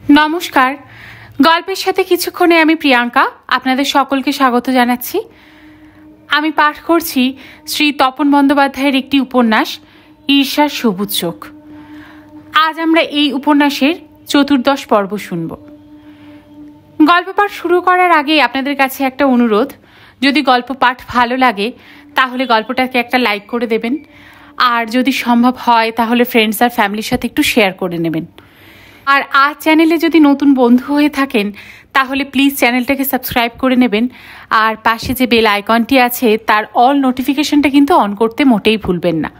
নমস্কার, গল্পের সাথে কিছুক্ষণে আমি প্রিয়াঙ্কা আপনাদের সকলকে স্বাগত জানাচ্ছি। আমি পাঠ করছি শ্রী তপন বন্দ্যোপাধ্যায়ের একটি উপন্যাস ঈর্ষার সবুজ চোখ। আজ আমরা এই উপন্যাসের 14 পর্ব শুনব। গল্প পাঠ শুরু করার আগে আপনাদের কাছে একটা অনুরোধ, যদি গল্প পাঠ ভালো লাগে তাহলে গল্পটাকে একটা লাইক করে দেবেন, আর যদি সম্ভব হয় তাহলে ফ্রেন্ডস আর ফ্যামিলির সাথে একটু শেয়ার করে নেবেন। আর আজ চ্যানেলে যদি নতুন বন্ধু হয়ে থাকেন তাহলে প্লিজ চ্যানেলটাকে সাবস্ক্রাইব করে নেবেন, আর পাশে যে বেল আইকনটি আছে তার অল নোটিফিকেশনটা কিন্তু অন করতে মোটেই ভুলবেন না,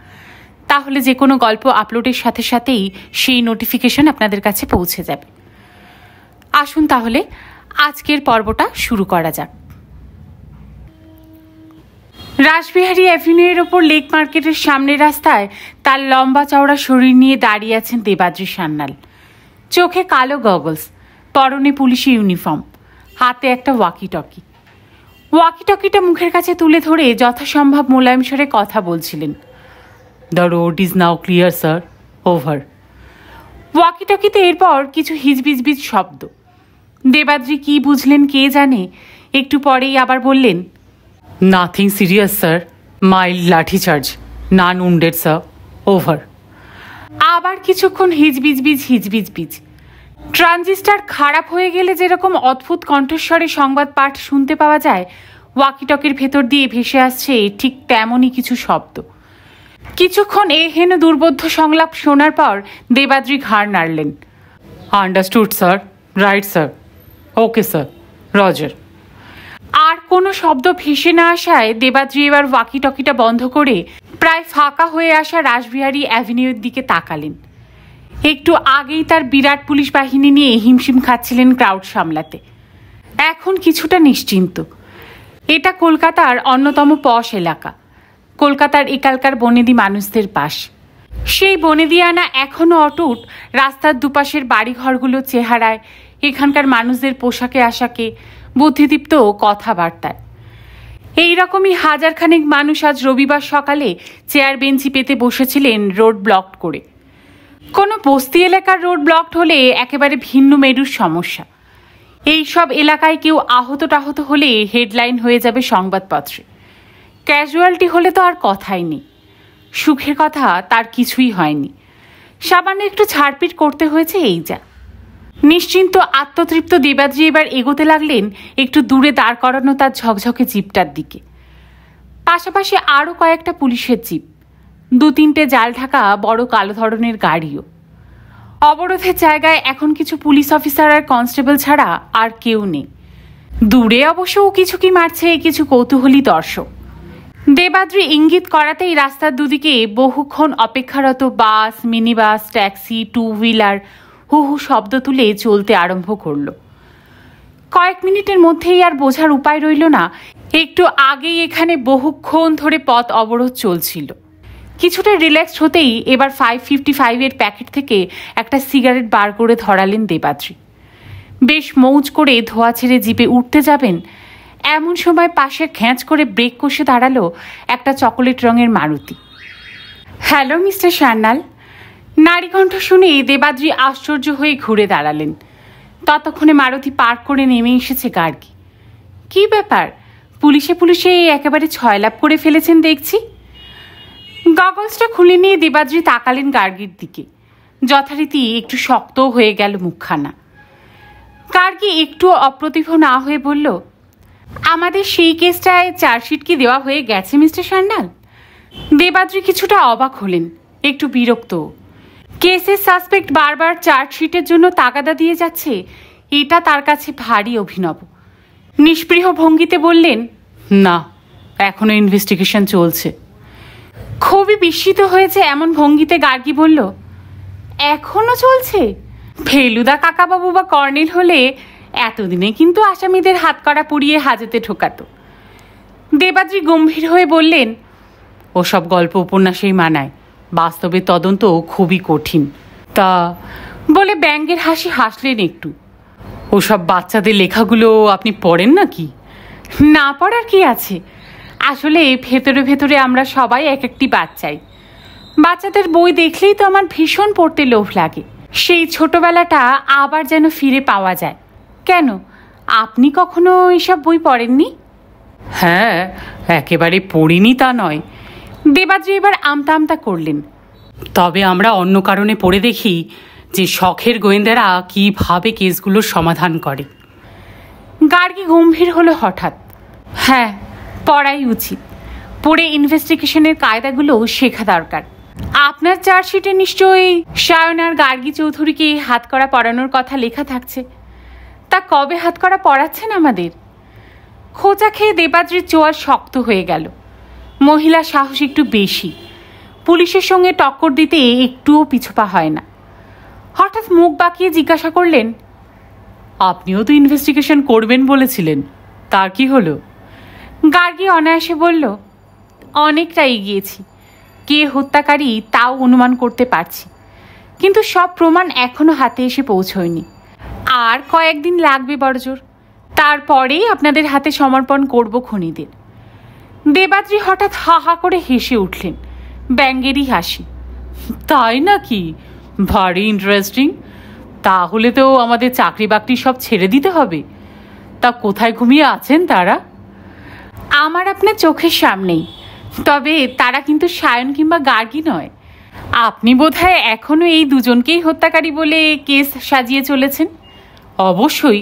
তাহলে যে কোনো গল্প আপলোডের সাথে সাথেই সেই নোটিফিকেশন আপনাদের কাছে পৌঁছে যাবে। আসুন তাহলে আজকের পর্বটা শুরু করা যাক। রাসবিহারী অ্যাভিনিউয়ের ওপর লেক মার্কেটের সামনের রাস্তায় তার লম্বা চওড়া শরীর নিয়ে দাঁড়িয়ে আছেন দেবাদ্রি সান্যাল। চোখে কালো গগলস, পরনে পুলিশি ইউনিফর্ম, হাতে একটা ওয়াকিটকিটা মুখের কাছে তুলে ধরে যথাসম্ভব মোলায়েম স্বরে কথা বলছিলেন। The road is now clear sir, over. ওয়াকিটকিতে এরপর কিছু হিজবিজবিজ শব্দ। দেবাদ্রি কি বুঝলেন কে জানে, একটু পরেই আবার বললেন, নাথিং সিরিয়াস স্যার, মাইল্ড লাঠিচার্জ, নান উন্ডেড স্যার, ওভার। আবার কিছুক্ষণ হিজবিজবিজ। ট্রানজিস্টার খারাপ হয়ে গেলে যেরকম অদ্ভুত কণ্ঠস্বরে সংবাদ পাঠ শুনতে পাওয়া যায়, ওয়াকিটকির ভেতর দিয়ে ভেসে আসছে ঠিক তেমনই কিছু শব্দ। কিছুক্ষণ হেন দুর্বোধ্য সংলাপ শোনার পর দেবাদ্রি ঘাড় নাড়লেন। Understood sir, right sir, okay sir, roger. আর কোনো শব্দ ভেসে না আসায় দেবাদ্রি এবার ওয়াকিটকিটা বন্ধ করে প্রায় ফাঁকা হয়ে আসা রাসবিহারী অ্যাভিনিউর দিকে তাকালেন। একটু আগেই তার বিরাট পুলিশ বাহিনী নিয়ে হিমশিম খাচ্ছিলেন ক্রাউড সামলাতে, এখন কিছুটা নিশ্চিন্ত। এটা কলকাতার অন্যতম পশ এলাকা, কলকাতার একালকার বনেদি মানুষদের পাশ। সেই বনেদিয়ানা এখনও অটুট রাস্তার দুপাশের বাড়িঘরগুলোর চেহারায়, এখানকার মানুষদের পোশাকে আশাকে, বুদ্ধিদীপ্ত কথাবার্তায়। এইরকমই হাজারখানেক মানুষ আজ রবিবার সকালে চেয়ার বেঞ্চি পেতে বসেছিলেন রোড ব্লক করে। কোনো বস্তি এলাকার রোড ব্লকড হলে একেবারে ভিন্ন মেরুর সমস্যা। এই সব এলাকায় কেউ আহত হলে হেডলাইন হয়ে যাবে সংবাদপত্রে। ক্যাজুয়ালিটি হলে তো আর কথাই নেই। সুখের কথা তার কিছুই হয়নি, সামান্য একটু ছাড়পিট করতে হয়েছে, এই যা। নিশ্চিন্ত আত্মতৃপ্ত দেবাদ্রি এবার এগোতে লাগলেন একটু দূরে দাঁড় করানো তার ঝকঝকে জিপটার দিকে। পাশাপাশি আরও কয়েকটা পুলিশের জিপ, 2-3টে জাল ঢাকা বড় কালো ধরনের গাড়িও। অবরোধের জায়গায় এখন কিছু পুলিশ অফিসার আর কনস্টেবল ছাড়া আর কেউ নেই। দূরে অবশ্য কিছু কি মারছে কিছু কৌতূহলী দর্শক। দেবাদ্রি ইঙ্গিত করাতেই রাস্তার দুদিকে বহুক্ষণ অপেক্ষারত বাস, মিনি বাস, ট্যাক্সি, 2 হুইলার হু হু শব্দ তুলে চলতে আরম্ভ করল। কয়েক মিনিটের মধ্যেই আর বোঝার উপায় রইল না, একটু আগেই এখানে বহুক্ষণ ধরে পথ অবরোধ চলছিল। কিছুটা রিল্যাক্সড হতেই এবার 555-এর প্যাকেট থেকে একটা সিগারেট বার করে ধরালেন দেবাদ্রি। বেশ মৌজ করে ধোয়া ছেড়ে জিপে উঠতে যাবেন, এমন সময় পাশে খ্যাঁচ করে ব্রেক কষে দাঁড়ালো একটা চকোলেট রঙের মারুতি। Hello mister Sanyal. নারীকণ্ঠ শুনে দেবাদ্রি আশ্চর্য হয়ে ঘুরে দাঁড়ালেন। ততক্ষণে মারুতি পার্ক করে নেমে এসেছে গার্গী। কি ব্যাপার, পুলিশে একেবারে ছয়লাভ করে ফেলেছেন দেখছি। গগলসটা খুলে নিয়ে দেবাদ্রি তাকালেন গার্গীর দিকে। যথারীতি একটু শক্তও হয়ে গেল মুখখানা। গার্গী একটু অপ্রতিভ না হয়ে বলল, আমাদের সেই কেসটায় চার্জশিট কি দেওয়া হয়ে গেছে মিস্টার সান্যাল? দেবাদ্রি কিছুটা অবাক হলেন, একটু বিরক্ত। কেসের সাসপেক্ট বারবার চার্জশিটের জন্য তাগাদা দিয়ে যাচ্ছে, এটা তার কাছে ভারী অভিনব। নিষ্পৃহ ভঙ্গিতে বললেন, না, এখনো ইনভেস্টিগেশন চলছে। খুবই বিস্মিত হয়েছে এমন ভঙ্গিতে গার্গী বলল, এখনো চলছে? ফেলুদা কাকাবাবু বা কর্নেল হলে এতদিনে কিন্তু আসামিদের হাতকড়া পুড়িয়ে হাজতে ঠোকাতো। দেবাদ্রি গম্ভীর হয়ে বললেন, ওসব গল্প উপন্যাসেই মানায়, বাস্তবে তদন্ত খুবই কঠিন। তা বলে ব্যঙ্গের হাসি হাসলেন একটু। ওসব বাচ্চাদের লেখাগুলো আপনি পড়েন নাকি? না পড়ার কি আছে, আসলে ভেতরে আমরা সবাই এক একটি বাচ্চাই। বাচ্চাদের বই দেখলেই তো আমার ভীষণ পড়তে লোভ লাগে। সেই ছোটবেলাটা আবার যেন ফিরে পাওয়া যায়। কেন, আপনি কখনো এসব বই পড়েননি? হ্যাঁ, একেবারে পড়িনি তা নয়। দেবাদ্রি এবার আমতা আমতা করলেন। তবে আমরা অন্য কারণে পড়ে দেখি যে শখের গোয়েন্দারা কীভাবে কেসগুলোর সমাধান করে। গার্গী গম্ভীর হলো হঠাৎ। হ্যাঁ, পড়াই উচিত। পড়ে ইনভেস্টিগেশনের কায়দাগুলো শেখা দরকার। আপনার চার্জশিটে নিশ্চয়ই সায়ন আর গার্গী চৌধুরীকে হাতকড়া পরানোর কথা লেখা থাকছে। তা কবে হাতকড়া পরাচ্ছেন আমাদের? খোঁচা খেয়ে দেবাদ্রির চোয়াল শক্ত হয়ে গেল। মহিলা সাহস একটু বেশি, পুলিশের সঙ্গে টক্কর দিতে একটুও পিছুপা হয় না। হঠাৎ মুখ বাঁকিয়ে জিজ্ঞাসা করলেন, আপনিও তো ইনভেস্টিগেশন করবেন বলেছিলেন, তার কি হলো? গার্গী অনায়াসে বলল, অনেকটা এগিয়েছি। কে হত্যাকারী তাও অনুমান করতে পারছি, কিন্তু সব প্রমাণ এখনো হাতে এসে পৌঁছয়নি। আর কয়েকদিন লাগবে বড়জোর, তারপরেই আপনাদের হাতে সমর্পণ করব খুনিদের। দেবাদ্রি হঠাৎ হা হা করে হেসে উঠলেন, ব্যঙ্গেরই হাসি। তাই নাকি? ভারী ইন্টারেস্টিং। তাহলে তো আমাদের চাকরি বাকরি সব ছেড়ে দিতে হবে। তা কোথায় ঘুমিয়ে আছেন তারা? আমার আপনার চোখের সামনেই, তবে তারা কিন্তু সায়ন কিংবা গার্গী নয়। আপনি বোধহয় এখনো এই দুজনকেই হত্যাকারী বলে কেস সাজিয়ে চলেছেন। অবশ্যই,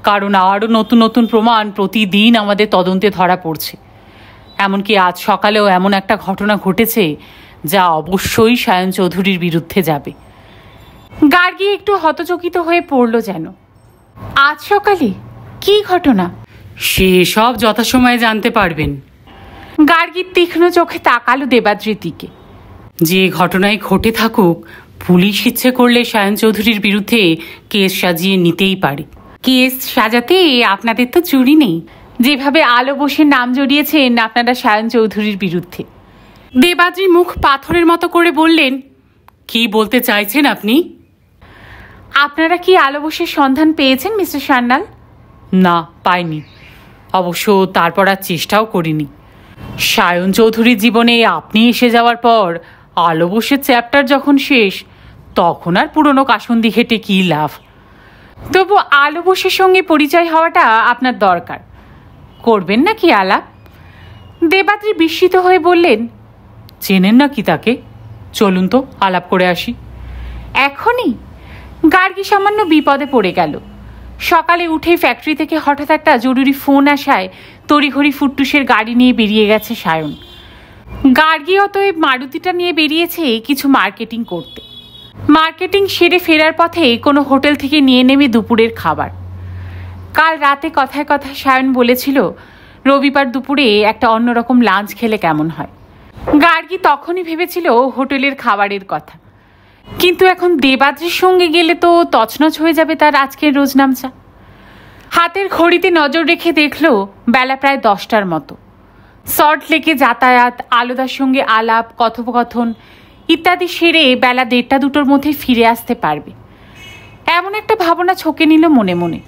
কারণ আরও নতুন নতুন প্রমাণ প্রতিদিন আমাদের তদন্তে ধরা পড়ছে। এমনকি আজ সকালেও এমন একটা ঘটনা ঘটেছে যা অবশ্যই সায়ন চৌধুরীর বিরুদ্ধে যাবে। গার্গী একটু হতচকিত হয়ে পড়ল যেন। আজ সকালে কি ঘটনা? সেসব যথাসময়ে জানতে পারবেন। গার্গীর তীক্ষ্ণ চোখে তাকালো দেবাদ্রির দিকে। যে ঘটনায় ঘটে থাকুক, পুলিশ ইচ্ছে করলে সায়ন চৌধুরীর বিরুদ্ধে কেস সাজিয়ে নিতেই পারে। কেস সাজাতে আপনাদের তো চুরি নেই, যেভাবে আলো বসে নাম জড়িয়েছেন আপনারা সায়ন চৌধুরীর বিরুদ্ধে। দেবাদ্রি মুখ পাথরের মতো করে বললেন, কি বলতে চাইছেন আপনি? আপনারা কি আলো বসের সন্ধান পেয়েছেন মিস্টার সান্যাল? না, পাইনি। অবশ্য তারপর আর চেষ্টাও করিনি। সায়ন চৌধুরীর জীবনে আপনি এসে যাওয়ার পর আলো বসের চ্যাপ্টার যখন শেষ, তখন আর পুরনো কাসুন্দি ঘেটে কী লাভ? তবু আলো বসের সঙ্গে পরিচয় হওয়াটা আপনার দরকার। করবেন না কি আলাপ? দেবাদ্রি বিস্মিত হয়ে বললেন, চেনেন না কি তাকে? চলুন তো আলাপ করে আসি। এখনই? গার্গী সামান্য বিপদে পড়ে গেল। সকালে উঠে ফ্যাক্টরি থেকে হঠাৎ একটা জরুরি ফোন আসায় তড়িঘড়ি ফুটটুসের গাড়ি নিয়ে বেরিয়ে গেছে সায়ন। গার্গী অতএব মারুতিটা নিয়ে বেরিয়েছে কিছু মার্কেটিং করতে। মার্কেটিং সেরে ফেরার পথে কোনো হোটেল থেকে নিয়ে নেবে দুপুরের খাবার। কাল রাতে কথায় কথায় সায়ন বলেছিল রবিবার দুপুরে একটা অন্যরকম লাঞ্চ খেলে কেমন হয়। গার্গী তখনই ভেবেছিল হোটেলের খাবারের কথা, কিন্তু এখন দেবাদ্রির সঙ্গে গেলে তো তছনছ হয়ে যাবে তার আজকের রোজনামচা। হাতের ঘড়িতে নজর রেখে দেখল বেলা প্রায় 10টার মতো। সল্ট লেকে যাতায়াত, আলোদার সঙ্গে আলাপ কথোপকথন ইত্যাদি সেরে বেলা 1টা-2টোর মধ্যে ফিরে আসতে পারবে, এমন একটা ভাবনা ছকে নিল মনে মনে।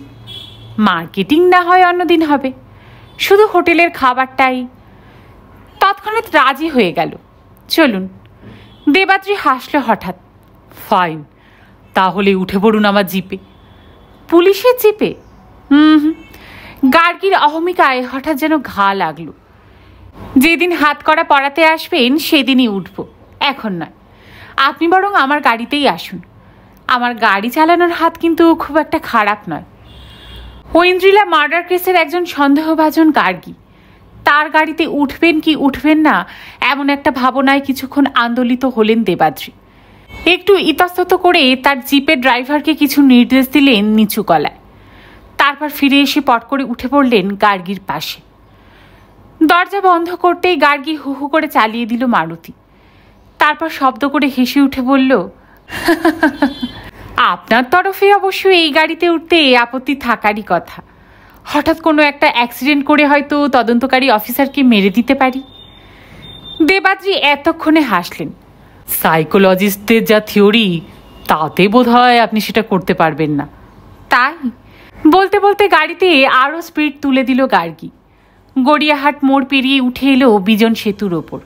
মার্কেটিং না হয় অন্যদিন হবে, শুধু হোটেলের খাবারটাই। তৎক্ষণাৎ রাজি হয়ে গেল। চলুন। দেবাদ্রি হাসল হঠাৎ। ফাইন, তাহলে উঠে পড়ুন আমার জিপে। পুলিশের জিপে? গার্গীর অহমিকায় হঠাৎ যেন ঘা লাগলো। যেদিন হাতকড়া পরাতে আসবেন সেদিনই উঠব, এখন নয়। আপনি বরং আমার গাড়িতেই আসুন। আমার গাড়ি চালানোর হাত কিন্তু খুব একটা খারাপ নয়। ঐন্দ্রিলা মার্ডার কেসের একজন সন্দেহভাজন গার্গী, তার গাড়িতে উঠবেন কি উঠবেন না এমন একটা ভাবনায় কিছুক্ষণ আন্দোলিত হলেন দেবাদ্রি। একটু ইতস্তত করে তার জিপের ড্রাইভারকে কিছু নির্দেশ দিলেন নিচু গলায়। তারপর ফিরে এসে পট করে উঠে পড়লেন গার্গীর পাশে। দরজা বন্ধ করতেই গার্গী হু হু করে চালিয়ে দিল মারুতি। তারপর শব্দ করে হেসে উঠে বলল, আপনার তরফে অবশ্য এই গাড়িতে উঠতে আপত্তি থাকারই কথা। হঠাৎ কোনো একটা অ্যাক্সিডেন্ট করে হয়তো তদন্তকারী অফিসারকে মেরে দিতে পারি। দেবাদ্রি এতক্ষণে হাসলেন। সাইকোলজিস্টদের যা থিওরি, তাতে বোধহয় আপনি সেটা করতে পারবেন না। তাই বলতে বলতে গাড়িতে আরও স্পিড তুলে দিল গার্গী। গড়িয়াহাট মোড় পেরিয়ে উঠে এলো বিজন সেতুর ওপর।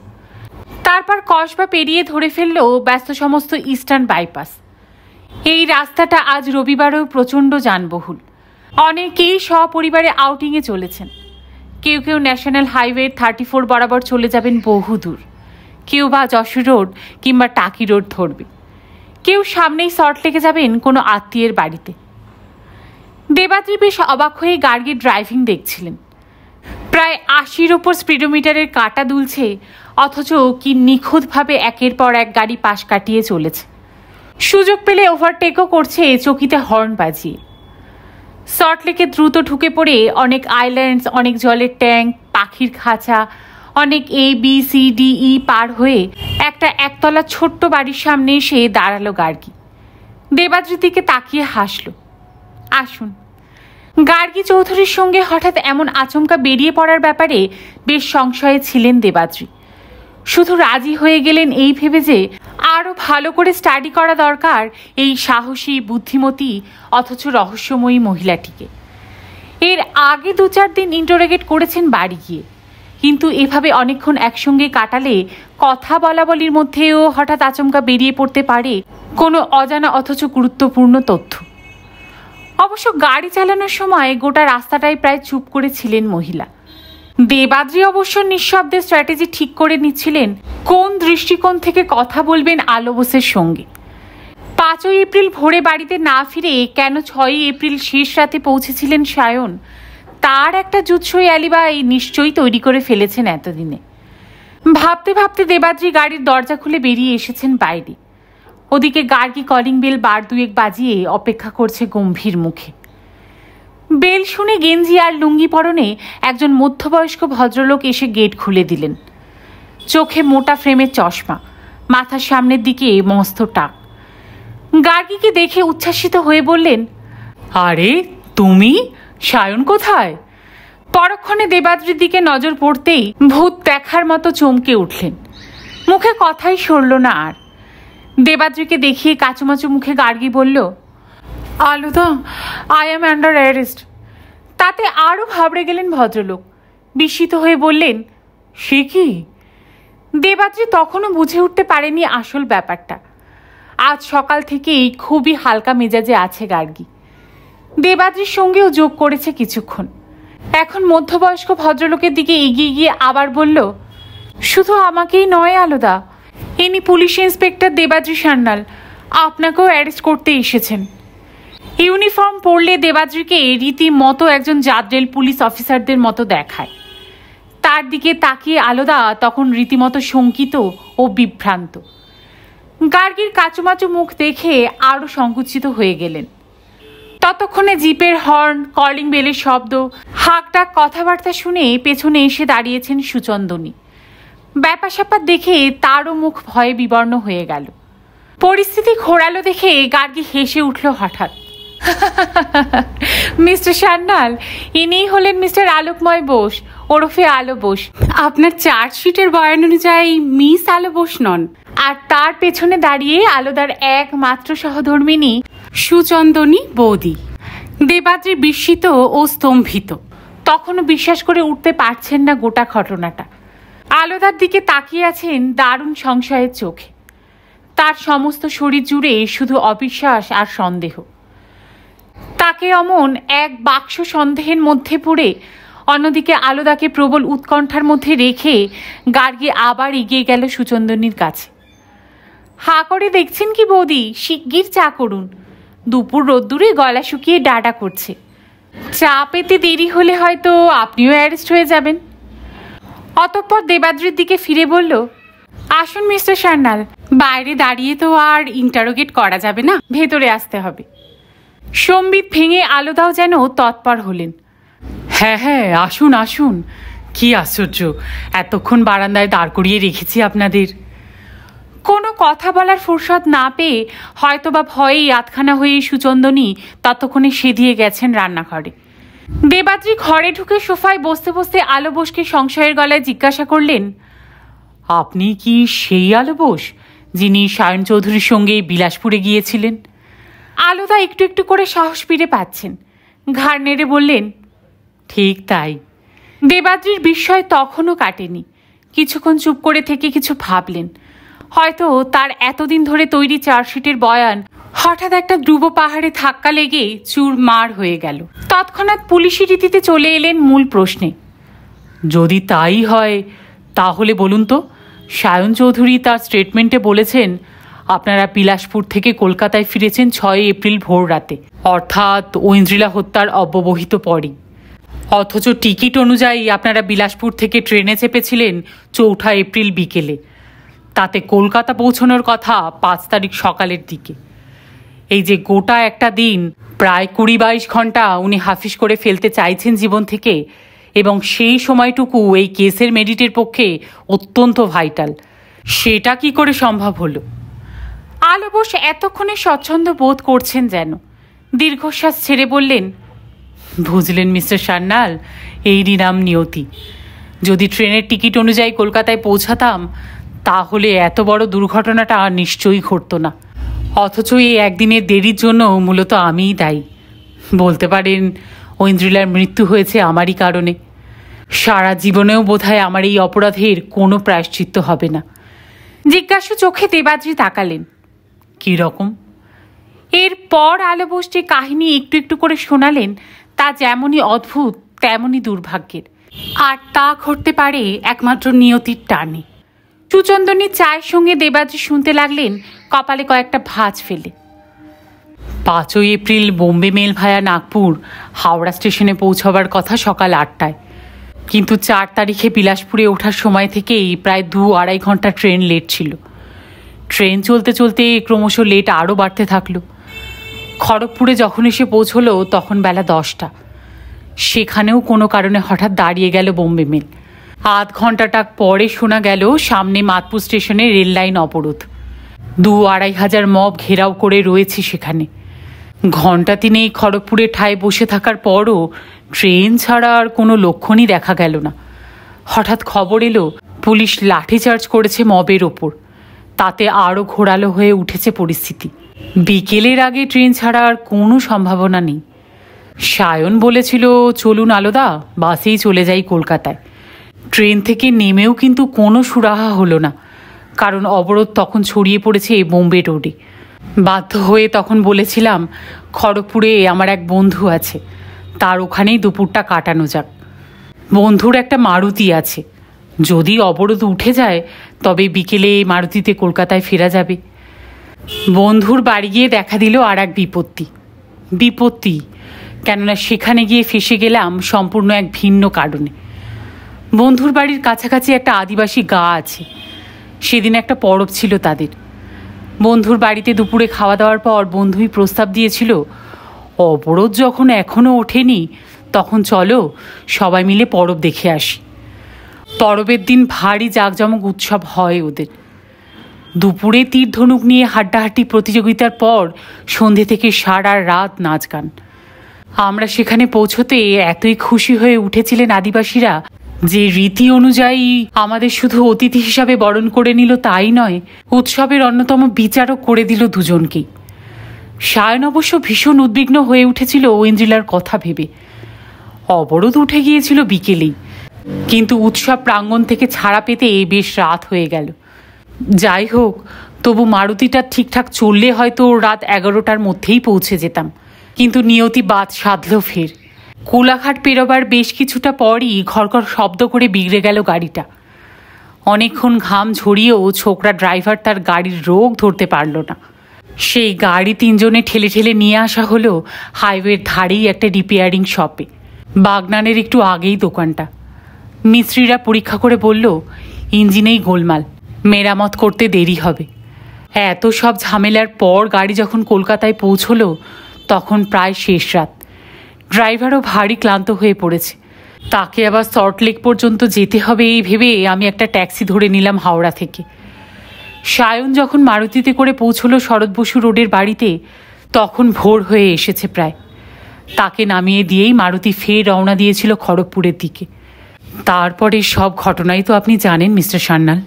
তারপর কসবা পেরিয়ে ধরে ফেলল ব্যস্ত সমস্ত ইস্টার্ন বাইপাস। এই রাস্তাটা আজ রবিবারেও প্রচণ্ড যানবহুল। অনেকেই সপরিবারে আউটিংয়ে চলেছেন। কেউ কেউ ন্যাশনাল হাইওয়ে 34 বরাবর চলে যাবেন বহুদূর, কেউ বা যশোর রোড কিংবা টাকি রোড ধরবে, কেউ সামনেই সল্টলেকে যাবেন কোনো আত্মীয়ের বাড়িতে। দেবাদ্রি বেশ অবাক হয়ে গার্গীর ড্রাইভিং দেখছিলেন। প্রায় 80-র ওপর স্পিডোমিটারের কাঁটা দুলছে, অথচ কি নিখুঁতভাবে একের পর এক গাড়ি পাশ কাটিয়ে চলেছে। সুযোগ পেলে ওভারটেকও করছে চকিতে হর্ন বাজিয়ে। সল্টলেকে দ্রুত ঢুকে পড়ে অনেক আইল্যান্ডস, অনেক জলের ট্যাঙ্ক, পাখির খাঁচা, অনেক ABCDE পার হয়ে একটা একতলা ছোট্ট বাড়ির সামনে এসে দাঁড়ালো গার্গী। দেবাদ্রির দিকে তাকিয়ে হাসল। আসুন। গার্গী চৌধুরীর সঙ্গে হঠাৎ এমন আচমকা বেরিয়ে পড়ার ব্যাপারে বেশ সংশয়ে ছিলেন দেবাদ্রি। শুধু রাজি হয়ে গেলেন এই ভেবে যে আরও ভালো করে স্টাডি করা দরকার এই সাহসী, বুদ্ধিমতী অথচ রহস্যময়ী মহিলাটিকে। এর আগে 2-4 দিন ইন্টারোগেট করেছেন বাড়ি গিয়ে, কিন্তু এভাবে অনেকক্ষণ একসঙ্গে কাটালে কথা বলাবলির মধ্যেও হঠাৎ আচমকা বেরিয়ে পড়তে পারে কোনো অজানা অথচ গুরুত্বপূর্ণ তথ্য। অবশ্য গাড়ি চালানোর সময় গোটা রাস্তাটাই প্রায় চুপ করে ছিলেন মহিলা। দেবাদ্রি অবশ্য নিঃশব্দে স্ট্র্যাটেজি ঠিক করে নিচ্ছিলেন কোন দৃষ্টিকোণ থেকে কথা বলবেন আলো বোসের সঙ্গে। 5 এপ্রিল ভোরে বাড়িতে না ফিরে কেন 6 এপ্রিল শেষ রাতে পৌঁছেছিলেন সায়ন, তার একটা জুৎসই অ্যালিবাই নিশ্চয়ই তৈরি করে ফেলেছেন এতদিনে। ভাবতে ভাবতে দেবাদ্রি গাড়ির দরজা খুলে বেরিয়ে এসেছেন বাইরে। ওদিকে গার্গী কলিং বেল বার 2-1 বাজিয়ে অপেক্ষা করছে গম্ভীর মুখে। বেল শুনে গেঞ্জি আর লুঙ্গি পরনে একজন মধ্যবয়স্ক ভদ্রলোক এসে গেট খুলে দিলেন। চোখে মোটা ফ্রেমের চশমা, মাথার সামনের দিকে মস্ত টাক। গার্গীকে দেখে উচ্ছ্বাসিত হয়ে বললেন, আরে তুমি, সায়ন কোথায়? পরক্ষণে দেবাদ্রির দিকে নজর পড়তেই ভূত দেখার মতো চমকে উঠলেন। মুখে কথাই সরল না আর। দেবাদ্রিকে দেখিয়ে কাচুমাচু মুখে গার্গী বলল, আলুদা, আই অ্যাম আন্ডার অ্যারেস্ট। তাতে আরও ঘাবড়ে গেলেন ভদ্রলোক। বিস্মিত হয়ে বললেন, সে কি? দেবাদ্রি তখনও বুঝে উঠতে পারেনি আসল ব্যাপারটা। আজ সকাল থেকেই খুবই হালকা মেজাজে আছে গার্গী। দেবাদ্রির সঙ্গেও যোগ করেছে কিছুক্ষণ। এখন মধ্যবয়স্ক ভদ্রলোকের দিকে এগিয়ে গিয়ে আবার বলল, শুধু আমাকেই নয় আলোদা, ইনি পুলিশ ইন্সপেক্টর দেবাদ্রি সান্যাল, আপনাকেও অ্যারেস্ট করতে এসেছেন। ইউনিফর্ম পরলে দেবাদ্রিকে রীতিমতো একজন জাদরেল পুলিশ অফিসারদের মতো দেখায়। তার দিকে তাকিয়ে আলোদা তখন রীতিমতো শঙ্কিত ও বিভ্রান্ত। গার্গীর কাচুমাচু মুখ দেখে আরও সংকুচিত হয়ে গেলেন। ততক্ষণে জিপের হর্ন, কলিং বেলের শব্দ, হাঁকডাক কথাবার্তা শুনে পেছনে এসে দাঁড়িয়েছেন সুচন্দনী। ব্যাপার স্যাপার দেখে তারও মুখ ভয়ে বিবর্ণ হয়ে গেল। পরিস্থিতি ঘোরালো দেখে গার্গী হেসে উঠল হঠাৎ। মিস্টার সান্যাল, ইনিই হলেন মিস্টার আলোকময় বোস, ওরফে আলো বোস। আপনার চার্জশিটের বয়ান অনুযায়ী মিস আলো বোস নন। আর তার পেছনে দাঁড়িয়ে আলোদার একমাত্র সহধর্মিনী সুচন্দনী বৌদি। দেবাদ্রি বিস্মিত ও স্তম্ভিত, তখনও বিশ্বাস করে উঠতে পারছেন না গোটা ঘটনাটা। আলোদার দিকে তাকিয়ে আছেন দারুণ সংশয়ের চোখে। তার সমস্ত শরীর জুড়ে শুধু অবিশ্বাস আর সন্দেহ। তাকে অমন এক বাক্স সন্দেহের মধ্যে পড়ে অন্যদিকে আলোদাকে প্রবল উৎকণ্ঠার মধ্যে রেখে গার্গী আবার এগিয়ে গেল সুচন্দনীর কাছে। হা করে দেখছেন কি বৌদি, শিগগির চা করুন। দুপুর রোদ্দুরে গলা শুকিয়ে ডাটা করছে। চা পেতে দেরি হলে হয়তো আপনিও অ্যারেস্ট হয়ে যাবেন। অতঃপর দেবাদ্রির দিকে ফিরে বলল, আসুন মিস্টার সান্যাল, বাইরে দাঁড়িয়ে তো আর ইন্টারোগেট করা যাবে না, ভেতরে আসতে হবে। সম্বিত ভেঙে আলোদাও যেন তৎপর হলেন। হ্যাঁ হ্যাঁ, আসুন আসুন। কি আশ্চর্য, এতক্ষণ বারান্দায় দাঁড় করিয়ে রেখেছি আপনাদের। কোনো কথা বলার ফুরসত না পেয়ে হয়তোবা ভয়েই আতখানা হয়ে সুচন্দনী ততক্ষণে সেধিয়ে গেছেন রান্নাঘরে। দেবাদ্রি ঘরে ঢুকে সোফায় বসতে বসতে আলো বোসকে সংশয়ের গলায় জিজ্ঞাসা করলেন, আপনি কি সেই আলো বোস যিনি সায়ন চৌধুরীর সঙ্গে বিলাসপুরে গিয়েছিলেন? আলোদা একটু একটু করে সাহস ফিরে পাচ্ছেন। ঘাড় নেড়ে বললেন, ঠিক তাই। দেবাদ্রির বিস্ময় তখনও কাটেনি। কিছুক্ষণ চুপ করে থেকে কিছু ভাবলেন। হয়তো তার এতদিন ধরে তৈরি চার্জশিটের বয়ান হঠাৎ একটা ধ্রুব পাহাড়ে ধাক্কা লেগে চুরমার হয়ে গেল। তৎক্ষণাৎ পুলিশি রীতিতে চলে এলেন মূল প্রশ্নে। যদি তাই হয় তাহলে বলুন তো, সায়ন চৌধুরী তার স্টেটমেন্টে বলেছেন আপনারা বিলাসপুর থেকে কলকাতায় ফিরেছেন 6 এপ্রিল ভোর রাতে, অর্থাৎ ঐন্দ্রিলা হত্যার অব্যবহিত পরই। অথচ টিকিট অনুযায়ী আপনারা বিলাসপুর থেকে ট্রেনে চেপেছিলেন 4 এপ্রিল বিকেলে। তাতে কলকাতা পৌঁছানোর কথা 5 তারিখ সকালের দিকে। এই যে গোটা একটা দিন, প্রায় 20-22 ঘন্টা উনি হাফিস করে ফেলতে চাইছেন জীবন থেকে, এবং সেই সময়টুকু এই কেসের মেরিটের পক্ষে অত্যন্ত ভাইটাল। সেটা কি করে সম্ভব হলো? আলো বোস এতক্ষণে স্বচ্ছন্দ বোধ করছেন যেন। দীর্ঘশ্বাস ছেড়ে বললেন, বুঝলেন মিস্টার সান্যাল, এরই নাম নিয়তি। যদি ট্রেনের টিকিট অনুযায়ী কলকাতায় পৌঁছাতাম তাহলে এত বড় দুর্ঘটনাটা নিশ্চয়ই ঘটতো না। অথচ এই একদিনের দেরির জন্য মূলত আমিই দায়ী। বলতে পারেন ঐন্দ্রিলার মৃত্যু হয়েছে আমারই কারণে। সারা জীবনেও বোধহয় আমার এই অপরাধের কোনো প্রায়শ্চিত্ত হবে না। জিজ্ঞাসু চোখে দেবাদ্রি তাকালেন। কীরকম? এরপর আলো বোস যে কাহিনী একটু একটু করে শোনালেন তা যেমনই অদ্ভুত তেমনই দুর্ভাগ্যের, আর তা ঘটতে পারে একমাত্র নিয়তির টানে। সুচন্দনী চায়ের সঙ্গে দেবাদ্রি শুনতে লাগলেন, কপালে কয়েকটা ভাঁজ ফেলে। 5 এপ্রিল বোম্বে মেল ভায়া নাগপুর হাওড়া স্টেশনে পৌঁছাবার কথা সকাল 8টায়, কিন্তু 4 তারিখে বিলাসপুরে ওঠার সময় থেকেই প্রায় 2-2.5 ঘন্টা ট্রেন লেট ছিল। ট্রেন চলতে চলতে ক্রমশ লেট আরও বাড়তে থাকলো। খড়গপুরে যখন এসে পৌঁছলো তখন বেলা 10টা। সেখানেও কোনো কারণে হঠাৎ দাঁড়িয়ে গেল বোম্বে মেল। আধ ঘন্টাটা পরে শোনা গেল সামনে মাতপুর স্টেশনে রেল লাইন অবরোধ। 2-2.5 হাজার মব ঘেরাও করে রয়েছে সেখানে। ঘণ্টা 3 খড়গপুরে ঠায় বসে থাকার পরও ট্রেন ছাড়া আর কোনো লক্ষণই দেখা গেল না। হঠাৎ খবর এলো পুলিশ লাঠিচার্জ করেছে মবের ওপর। তাতে আরও ঘোরালো হয়ে উঠেছে পরিস্থিতি। বিকেলের আগে ট্রেন ছাড়া আর কোনো সম্ভাবনা নেই। সায়ন বলেছিল, চলুন আলোদা, বাসেই চলে যাই কলকাতায়। ট্রেন থেকে নেমেও কিন্তু কোনো সুরাহা হলো না, কারণ অবরোধ তখন ছড়িয়ে পড়েছে বোম্বে রোডে। বাধ্য হয়ে তখন বলেছিলাম খড়গপুরে আমার এক বন্ধু আছে, তার ওখানেই দুপুরটা কাটানো যাক। বন্ধুর একটা মারুতি আছে, যদি অবরোধ উঠে যায় তবে বিকেলে মারুতিতে কলকাতায় ফেরা যাবে। বন্ধুর বাড়ি গিয়ে দেখা দিল আর এক বিপত্তি, কেননা সেখানে গিয়ে ফেসে গেলাম সম্পূর্ণ এক ভিন্ন কারণে। বন্ধুর বাড়ির কাছাকাছি একটা আদিবাসী গা আছে। সেদিন একটা পরব ছিল তাদের। বন্ধুর বাড়িতে দুপুরে খাওয়া দাওয়ার পর বন্ধুই প্রস্তাব দিয়েছিল, অবরোধ যখন এখনও ওঠেনি তখন চলো সবাই মিলে পরব দেখে আসি। পরবের দিন ভারী জাঁকজমক উৎসব হয় ওদের। দুপুরে তীর ধনুক নিয়ে হাড্ডাহাড্ডি প্রতিযোগিতার পর সন্ধে থেকে সারা রাত নাচ গান। আমরা সেখানে পৌঁছতে এতই খুশি হয়ে উঠেছিলেন আদিবাসীরা যে রীতি অনুযায়ী আমাদের শুধু অতিথি হিসাবে বরণ করে নিল তাই নয়, উৎসবের অন্যতম বিচারক করে দিল দুজনকেই। সায়ন অবশ্য ভীষণ উদ্বিগ্ন হয়ে উঠেছিল ঐন্দ্রিলার কথা ভেবে। অবরোধ উঠে গিয়েছিল বিকেলেই, কিন্তু উৎসব প্রাঙ্গণ থেকে ছাড়া পেতে বেশ রাত হয়ে গেল। যাই হোক, তবু মারুতিটা ঠিকঠাক চললে হয়তো রাত 11টার মধ্যেই পৌঁছে যেতাম। কিন্তু নিয়তি বাদ সাধল ফের। কোলাঘাট পেরোবার বেশ কিছুটা পরই ঘরঘর শব্দ করে বিগড়ে গেল গাড়িটা। অনেকক্ষণ ঘাম ঝরিয়েও ছোকরা ড্রাইভার তার গাড়ির রোগ ধরতে পারল না। সেই গাড়ি 3 জনে ঠেলে ঠেলে নিয়ে আসা হলো হাইওয়ের ধারেই একটা রিপেয়ারিং শপে। বাগনানের একটু আগেই দোকানটা। মিস্ত্রিরা পরীক্ষা করে বলল, ইঞ্জিনেই গোলমাল, মেরামত করতে দেরি হবে। এত সব ঝামেলার পর গাড়ি যখন কলকাতায় পৌঁছলো তখন প্রায় শেষ রাত। ড্রাইভারও ভারী ক্লান্ত হয়ে পড়েছে। তাকে আবার সল্টলেক পর্যন্ত যেতে হবে এই ভেবে আমি একটা ট্যাক্সি ধরে নিলাম হাওড়া থেকে। সায়ন যখন মারুতিতে করে পৌঁছলো শরৎ বসু রোডের বাড়িতে তখন ভোর হয়ে এসেছে প্রায়। তাকে নামিয়ে দিয়েই মারুতি ফের রওনা দিয়েছিল খড়গপুরের দিকে। তারপরে সব ঘটনাই তো আপনি জানেন মিস্টার সান্যাল।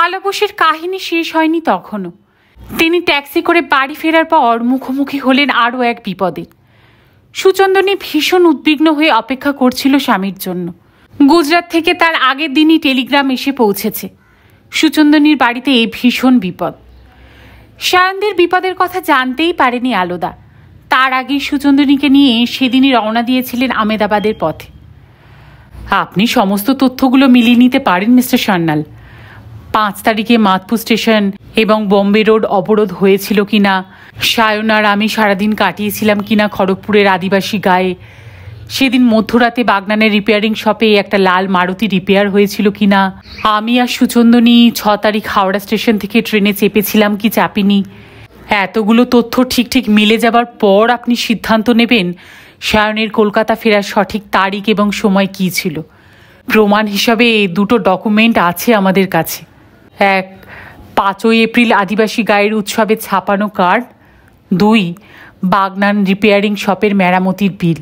আলো বোসের কাহিনী শেষ হয়নি তখনও। তিনি ট্যাক্সি করে বাড়ি ফেরার পর মুখোমুখি হলেন আরও এক বিপদে। সুচন্দনী ভীষণ উদ্বিগ্ন হয়ে অপেক্ষা করছিল স্বামীর জন্য। গুজরাট থেকে তার আগের দিনই টেলিগ্রাম এসে পৌঁছেছে, সুচন্দনীর বাড়িতে ভীষণ বিপদ। সায়নদের বিপদের কথা জানতেই পারেনি আলোদা। তার আগেই সুচন্দ্রনীকে নিয়ে সেদিনই রওনা দিয়েছিলেন আমেদাবাদের পথে। আপনি সমস্ত তথ্যগুলো মিলিয়ে নিতে পারেন মিস্টার সান্যাল। 5 তারিখে মাদপুর স্টেশন এবং বম্বে রোড অবরোধ হয়েছিল কিনা, সায়ন আর আমি সারাদিন কাটিয়েছিলাম কিনা খড়গপুরের আদিবাসী গায়ে, সেদিন মধ্যরাতে বাগনানের রিপেয়ারিং শপে একটা লাল মারুতি রিপেয়ার হয়েছিল কিনা, আমি আর সুচন্দনী 6 তারিখ হাওড়া স্টেশন থেকে ট্রেনে চেপেছিলাম কি চাপিনি, এতগুলো তথ্য ঠিক ঠিক মিলে যাবার পর আপনি সিদ্ধান্ত নেবেন সায়নের কলকাতা ফেরার সঠিক তারিখ এবং সময় কী ছিল। প্রমাণ হিসাবে 2টো ডকুমেন্ট আছে আমাদের কাছে। 1, 5ই এপ্রিল আদিবাসী গায়ের উৎসবে ছাপানো কার্ড। 2, বাগনান রিপেয়ারিং শপের মেরামতির বিল।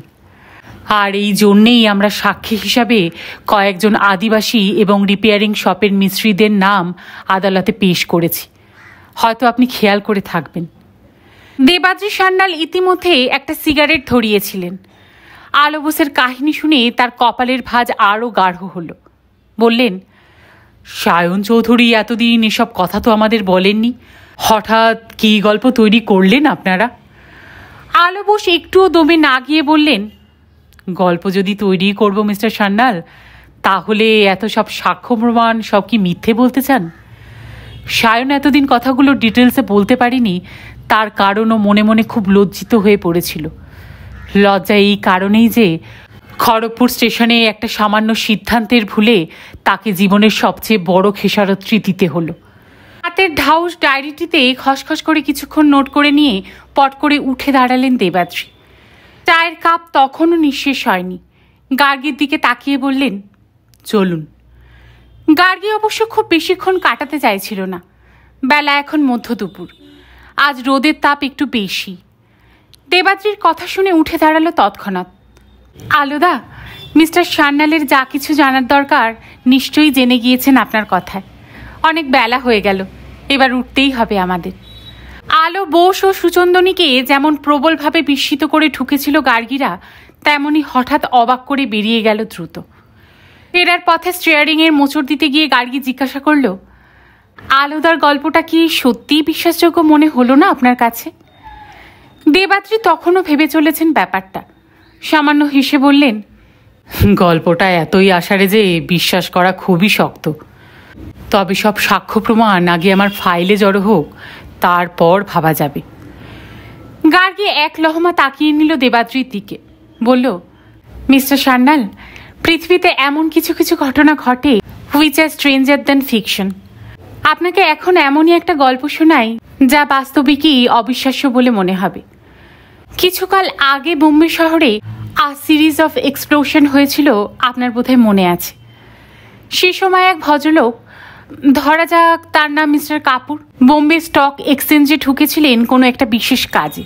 আর এই জন্যেই আমরা সাক্ষী হিসাবে কয়েকজন আদিবাসী এবং রিপেয়ারিং শপের মিস্ত্রিদের নাম আদালতে পেশ করেছি। হয়তো আপনি খেয়াল করে থাকবেন। দেবাদ্রি সান্যাল ইতিমধ্যে একটা সিগারেট ধরিয়েছিলেন। আলো বোসের কাহিনী শুনে তার কপালের ভাঁজ আরও গাঢ় হলো। বললেন, সায়ন চৌধুরী এতদিন এসব কথা তো আমাদের বলেননি, হঠাৎ কী গল্প তৈরি করলেন আপনারা? আলো বোস একটুও দমে না গিয়ে বললেন, গল্প যদি তৈরি করব মিস্টার সান্যাল, তাহলে এত সব সাক্ষ্য প্রমাণ সব কি মিথ্যে বলতে চান? সায়ন এতদিন কথাগুলো ডিটেলসে বলতে পারিনি, তার কারণও মনে মনে খুব লজ্জিত হয়ে পড়েছিল। লজ্জা এই কারণেই যে খড়গপুর স্টেশনে একটা সামান্য সিদ্ধান্তের ভুলে তাকে জীবনের সবচেয়ে বড় খেসারত্রি দিতে হলো। হাতের ঢাউস ডায়েরিটিতে খসখস করে কিছুক্ষণ নোট করে নিয়ে পট করে উঠে দাঁড়ালেন দেবাদ্রি। চায়ের কাপ তখনও নিঃশেষ হয়নি। গার্গীর দিকে তাকিয়ে বললেন, চলুন। গার্গী অবশ্য খুব বেশিক্ষণ কাটাতে চাইছিল না। বেলা এখন মধ্য দুপুর, আজ রোদের তাপ একটু বেশি। দেবাদ্রির কথা শুনে উঠে দাঁড়ালো তৎক্ষণাৎ। আলোদা, মিস্টার সান্যালের যা কিছু জানার দরকার নিশ্চয়ই জেনে গিয়েছেন আপনার কথায়। অনেক বেলা হয়ে গেল, এবার উঠতেই হবে আমাদের। আলো বোস ও সুচন্দনীকে যেমন প্রবলভাবে বিস্মিত করে ঢুকেছিল গার্গীরা, তেমনি হঠাৎ অবাক করে বেরিয়ে গেল দ্রুত। ফেরার পথে স্টিয়ারিংয়ের মোচড় দিতে গিয়ে গার্গী জিজ্ঞাসা করল, আলোদার গল্পটা কি সত্যিই বিশ্বাসযোগ্য মনে হলো না আপনার কাছে? দেবাদ্রি তখনও ভেবে চলেছেন ব্যাপারটা। সামান্য হেসে বললেন, গল্পটা এতই আষাঢ়ে যে বিশ্বাস করা খুবই শক্ত। তবে সব সাক্ষ্য প্রমাণ আগে আমার ফাইলে জড়ো হোক, তারপর ভাবা যাবে। গার্গী এক লহমা তাকিয়ে নিল দেবাদ্রির দিকে, বলল, মিস্টার সান্যাল, পৃথিবীতে এমন কিছু কিছু ঘটনা ঘটে which are stranger than fiction. আপনাকে এখন এমনই একটা গল্প শোনাই যা বাস্তবিকই অবিশ্বাস্য বলে মনে হবে। কিছুকাল আগে বোম্বে শহরে সিরিজ অফ এক্সপ্লোশন হয়েছিল, আপনার বোধহয় মনে আছে। সে সময় এক ভদ্রলোক, ধরা যাক তার নাম মিস্টার কাপুর, বোম্বে স্টক এক্সচেঞ্জে ঢুকেছিলেন কোনো একটা বিশেষ কাজে।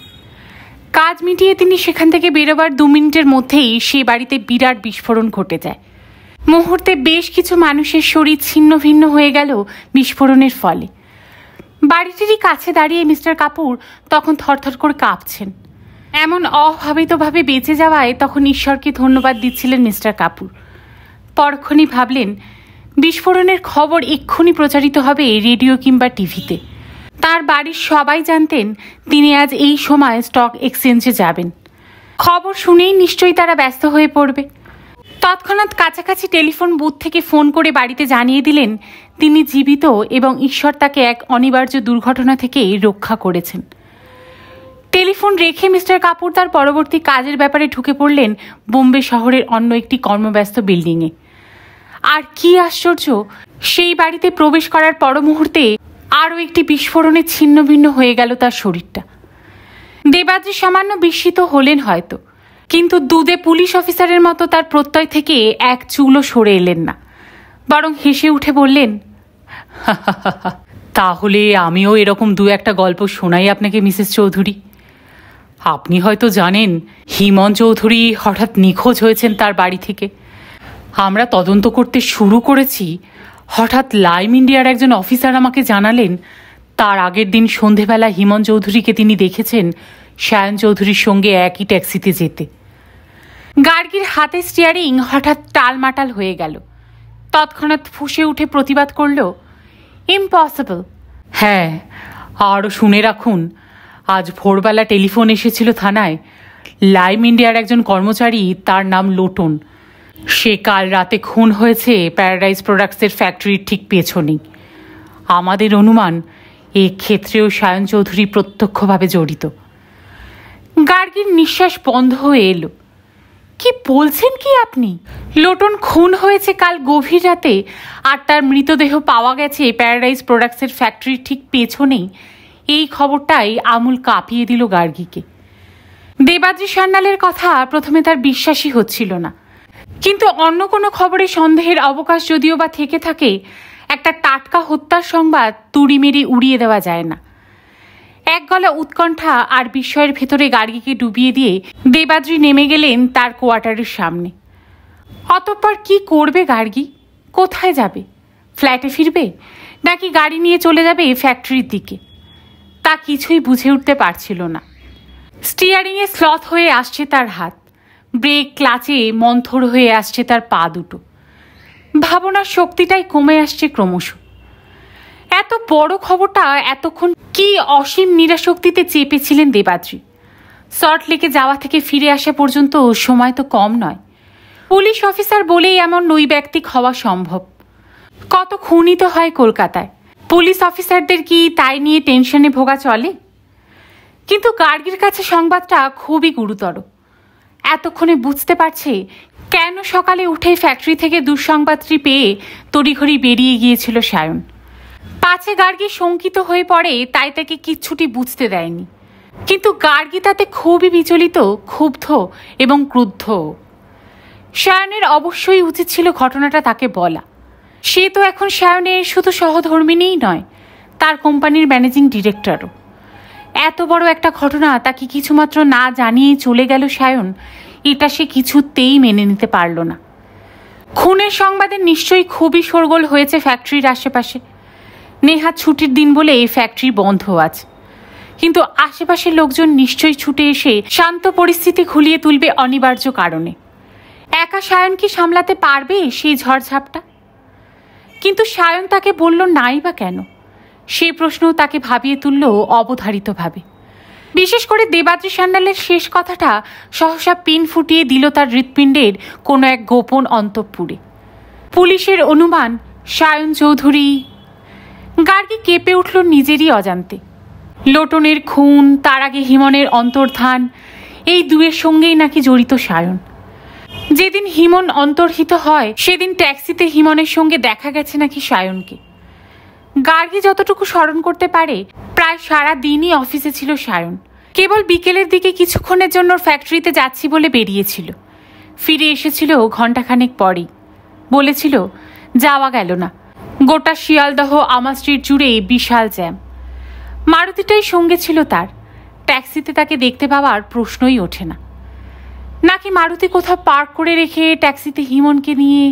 কাজ মিটিয়ে তিনি সেখান থেকে বেরোবার 2 মিনিটের মধ্যেই সে বাড়িতে বিরাট বিস্ফোরণ ঘটে যায়। মুহূর্তে বেশ কিছু মানুষের শরীর ছিন্ন ভিন্ন হয়ে গেল বিস্ফোরণের ফলে। বাড়িটিরই কাছে দাঁড়িয়ে মিস্টার কাপুর তখন থরথর করে কাঁপছেন। এমন অভাবিতভাবে বেঁচে যাওয়ায় তখন ঈশ্বরকে ধন্যবাদ দিচ্ছিলেন মিস্টার কাপুর। পরক্ষণই ভাবলেন, বিস্ফোরণের খবর এক্ষুনি প্রচারিত হবে রেডিও কিংবা টিভিতে। তার বাড়ির সবাই জানতেন তিনি আজ এই সময় স্টক এক্সচেঞ্জে যাবেন। খবর শুনেই নিশ্চয়ই তারা ব্যস্ত হয়ে পড়বে। তৎক্ষণাৎ কাছাকাছি টেলিফোন বুথ থেকে ফোন করে বাড়িতে জানিয়ে দিলেন তিনি জীবিত এবং ঈশ্বর তাকে এক অনিবার্য দুর্ঘটনা থেকে রক্ষা করেছেন। টেলিফোন রেখে মিস্টার কাপুর তার পরবর্তী কাজের ব্যাপারে ঢুকে পড়লেন বোম্বে শহরের অন্য একটি কর্মব্যস্ত বিল্ডিংয়ে। আর কি আশ্চর্য, সেই বাড়িতে প্রবেশ করার পর মুহূর্তে আরও একটি বিস্ফোরণে ছিন্ন ভিন্ন হয়ে গেল তার শরীরটা। দেবাদ্রি সামান্য বিস্মিত হলেন হয়তো, কিন্তু দুধে পুলিশ অফিসারের মতো তার প্রত্যয় থেকে এক চুলও সরে এলেন না, বরং হেসে উঠে বললেন, তাহলে আমিও এরকম 2-1টা গল্প শোনাই আপনাকে মিসেস চৌধুরী। আপনি হয়তো জানেন হিমন চৌধুরী হঠাৎ নিখোঁজ হয়েছেন তার বাড়ি থেকে। আমরা তদন্ত করতে শুরু করেছি, হঠাৎ লাইম ইন্ডিয়ার একজন অফিসার আমাকে জানালেন তার আগের দিন সন্ধেবেলা হিমন চৌধুরীকে তিনি দেখেছেন সায়ন চৌধুরীর সঙ্গে একই ট্যাক্সিতে যেতে। গার্গীর হাতে স্টিয়ারিং হঠাৎ টালমাটাল হয়ে গেল। তৎক্ষণাৎ ফুঁসে উঠে প্রতিবাদ করল, ইম্পসিবল। হ্যাঁ, আরও শুনে রাখুন, আজ ভোরবেলা টেলিফোন এসেছিল থানায়। লাইম ইন্ডিয়ার একজন কর্মচারী, তার নাম লোটন, সে কাল রাতে খুন হয়েছে প্যারাডাইজ প্রোডাক্টসের ফ্যাক্টরির ঠিক পেছনেই। আমাদের অনুমান এ ক্ষেত্রেও সায়ন চৌধুরী প্রত্যক্ষভাবে জড়িত। গার্গীর নিঃশ্বাস বন্ধ হয়ে এলো। কি বলছেন কি আপনি? লোটন খুন হয়েছে কাল গভীর রাতে, আর তার মৃতদেহ পাওয়া গেছে প্যারাডাইজ প্রোডাক্টসের ফ্যাক্টরির ঠিক পেছনেই। এই খবরটাই আমূল কাঁপিয়ে দিল গার্গীকে। দেবাদ্রি সান্যালের কথা প্রথমে তার বিশ্বাসই হচ্ছিল না, কিন্তু অন্য কোনো খবরে সন্দেহের অবকাশ যদিও বা থেকে থাকে, একটা টাটকা হত্যার সংবাদ তুড়ি মেরে উড়িয়ে দেওয়া যায় না। এক গলা উৎকণ্ঠা আর বিস্ময়ের ভেতরে গার্গীকে ডুবিয়ে দিয়ে দেবাদ্রি নেমে গেলেন তার কোয়ার্টারের সামনে। অতঃপর কি করবে গার্গী? কোথায় যাবে? ফ্ল্যাটে ফিরবে, নাকি গাড়ি নিয়ে চলে যাবে ফ্যাক্টরির দিকে? তা কিছুই বুঝে উঠতে পারছিল না। স্টিয়ারিংয়ে স্লথ হয়ে আসছে তার হাত, ব্রেক ক্লাচে মন্থর হয়ে আসছে তার পা দুটো। ভাবনার শক্তিটাই কমে আসছে ক্রমশ। এত বড় খবরটা এতক্ষণ কি অসীম নিরাশক্তিতে চেপেছিলেন দেবাদ্রি। সল্টলেকে যাওয়া থেকে ফিরে আসা পর্যন্ত সময় তো কম নয়। পুলিশ অফিসার বলেই এমন নৈব্যক্তিক হওয়া সম্ভব। কত খুনই তো হয় কলকাতায়, পুলিশ অফিসারদের কি তাই নিয়ে টেনশনে ভোগা চলে? কিন্তু গার্গীর কাছে সংবাদটা খুবই গুরুতর। এতক্ষণে বুঝতে পারছে কেন সকালে উঠে ফ্যাক্টরি থেকে দুঃসংবাদটি পেয়ে তড়িঘড়ি বেরিয়ে গিয়েছিল সায়ন। পাছে গার্গী শঙ্কিত হয়ে পড়ে, তাই তাকে কিচ্ছুটি বুঝতে দেয়নি। কিন্তু গার্গী তাতে খুবই বিচলিত, ক্ষুব্ধ এবং ক্রুদ্ধ। সায়নের অবশ্যই উচিত ছিল ঘটনাটা তাকে বলা। সে তো এখন সায়নের শুধু সহধর্মিণীই নয়, তার কোম্পানির ম্যানেজিং ডিরেক্টরও। এত বড় একটা ঘটনা তাকে কিছুমাত্র না জানিয়ে চলে গেল সায়ন, এটা সে কিছুতেই মেনে নিতে পারল না। খুনের সংবাদে নিশ্চয়ই খুবই শোরগোল হয়েছে ফ্যাক্টরির আশেপাশে। নেহাত ছুটির দিন বলে এই ফ্যাক্টরি বন্ধ আছে, কিন্তু আশেপাশের লোকজন নিশ্চয়ই ছুটে এসে শান্ত পরিস্থিতি ঘুলিয়ে তুলবে অনিবার্য কারণে। একা সায়ন কি সামলাতে পারবে সেই ঝড়ঝাপটা? কিন্তু সায়ন তাকে বলল নাই বা কেন? সেই প্রশ্নও তাকে ভাবিয়ে তুলল অবধারিতভাবে। বিশেষ করে দেবাদ্রি সান্যালের শেষ কথাটা সহসা পিন ফুটিয়ে দিল তার হৃৎপিণ্ডের কোনো এক গোপন অন্তঃপুরে। পুলিশের অনুমান সায়ন চৌধুরী। গার্গী কেঁপে উঠল নিজেরই অজান্তে। লোটনের খুন, তার আগে হিমনের অন্তর্ধান, এই দুয়ের সঙ্গেই নাকি জড়িত সায়ন। যেদিন হিমন অন্তর্হিত হয় সেদিন ট্যাক্সিতে হিমনের সঙ্গে দেখা গেছে নাকি সায়নকে। গার্গী যতটুকু স্মরণ করতে পারে, প্রায় সারা দিনই অফিসে ছিল সায়ন। কেবল বিকেলের দিকে কিছুক্ষণের জন্য ফ্যাক্টরিতে যাচ্ছি বলে বেরিয়েছিল। ফিরে এসেছিল ঘণ্টাখানেক পরেই। বলেছিল যাওয়া গেল না। গোটা শিয়ালদহ আমা স্ট্রিট জুড়ে বিশাল জ্যাম। মারুতিটাই সঙ্গে ছিল তার। ট্যাক্সিতে তাকে দেখতে পাওয়ার প্রশ্নই ওঠে না। নাকি মারুতি কোথাও পার্ক করে রেখে ট্যাক্সিতে হিমনকে নিয়ে।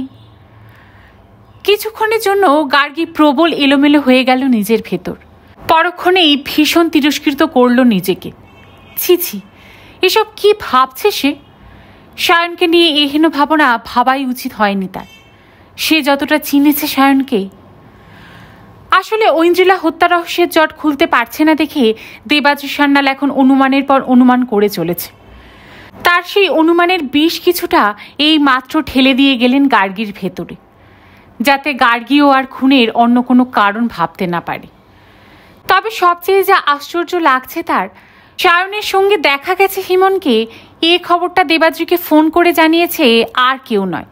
কিছুক্ষণের জন্য গার্গী প্রবল এলোমেলো হয়ে গেল নিজের ভেতর। পরক্ষণেই ভীষণ তিরস্কৃত করল নিজেকে। ছি ছি, এসব কি ভাবছে সে? সায়নকে নিয়ে এহেন ভাবনা ভাবাই উচিত হয়নি তার। সে যতটা চিনেছে সায়নকে। আসলে ঐন্দ্রিলা হত্যা রহস্যের জট খুলতে পারছে না দেখে দেবাদ্রি সান্যাল এখন অনুমানের পর অনুমান করে চলেছে। তার সেই অনুমানের বিষ কিছুটা এই মাত্র ঠেলে দিয়ে গেলেন গার্গীর ভেতরে, যাতে গার্গীও আর খুনের অন্য কোনো কারণ ভাবতে না পারে। তবে সবচেয়ে যা আশ্চর্য লাগছে তার, সায়নের সঙ্গে দেখা গেছে হিমনকে, এ খবরটা দেবাদ্রিকে ফোন করে জানিয়েছে আর কেউ নয়,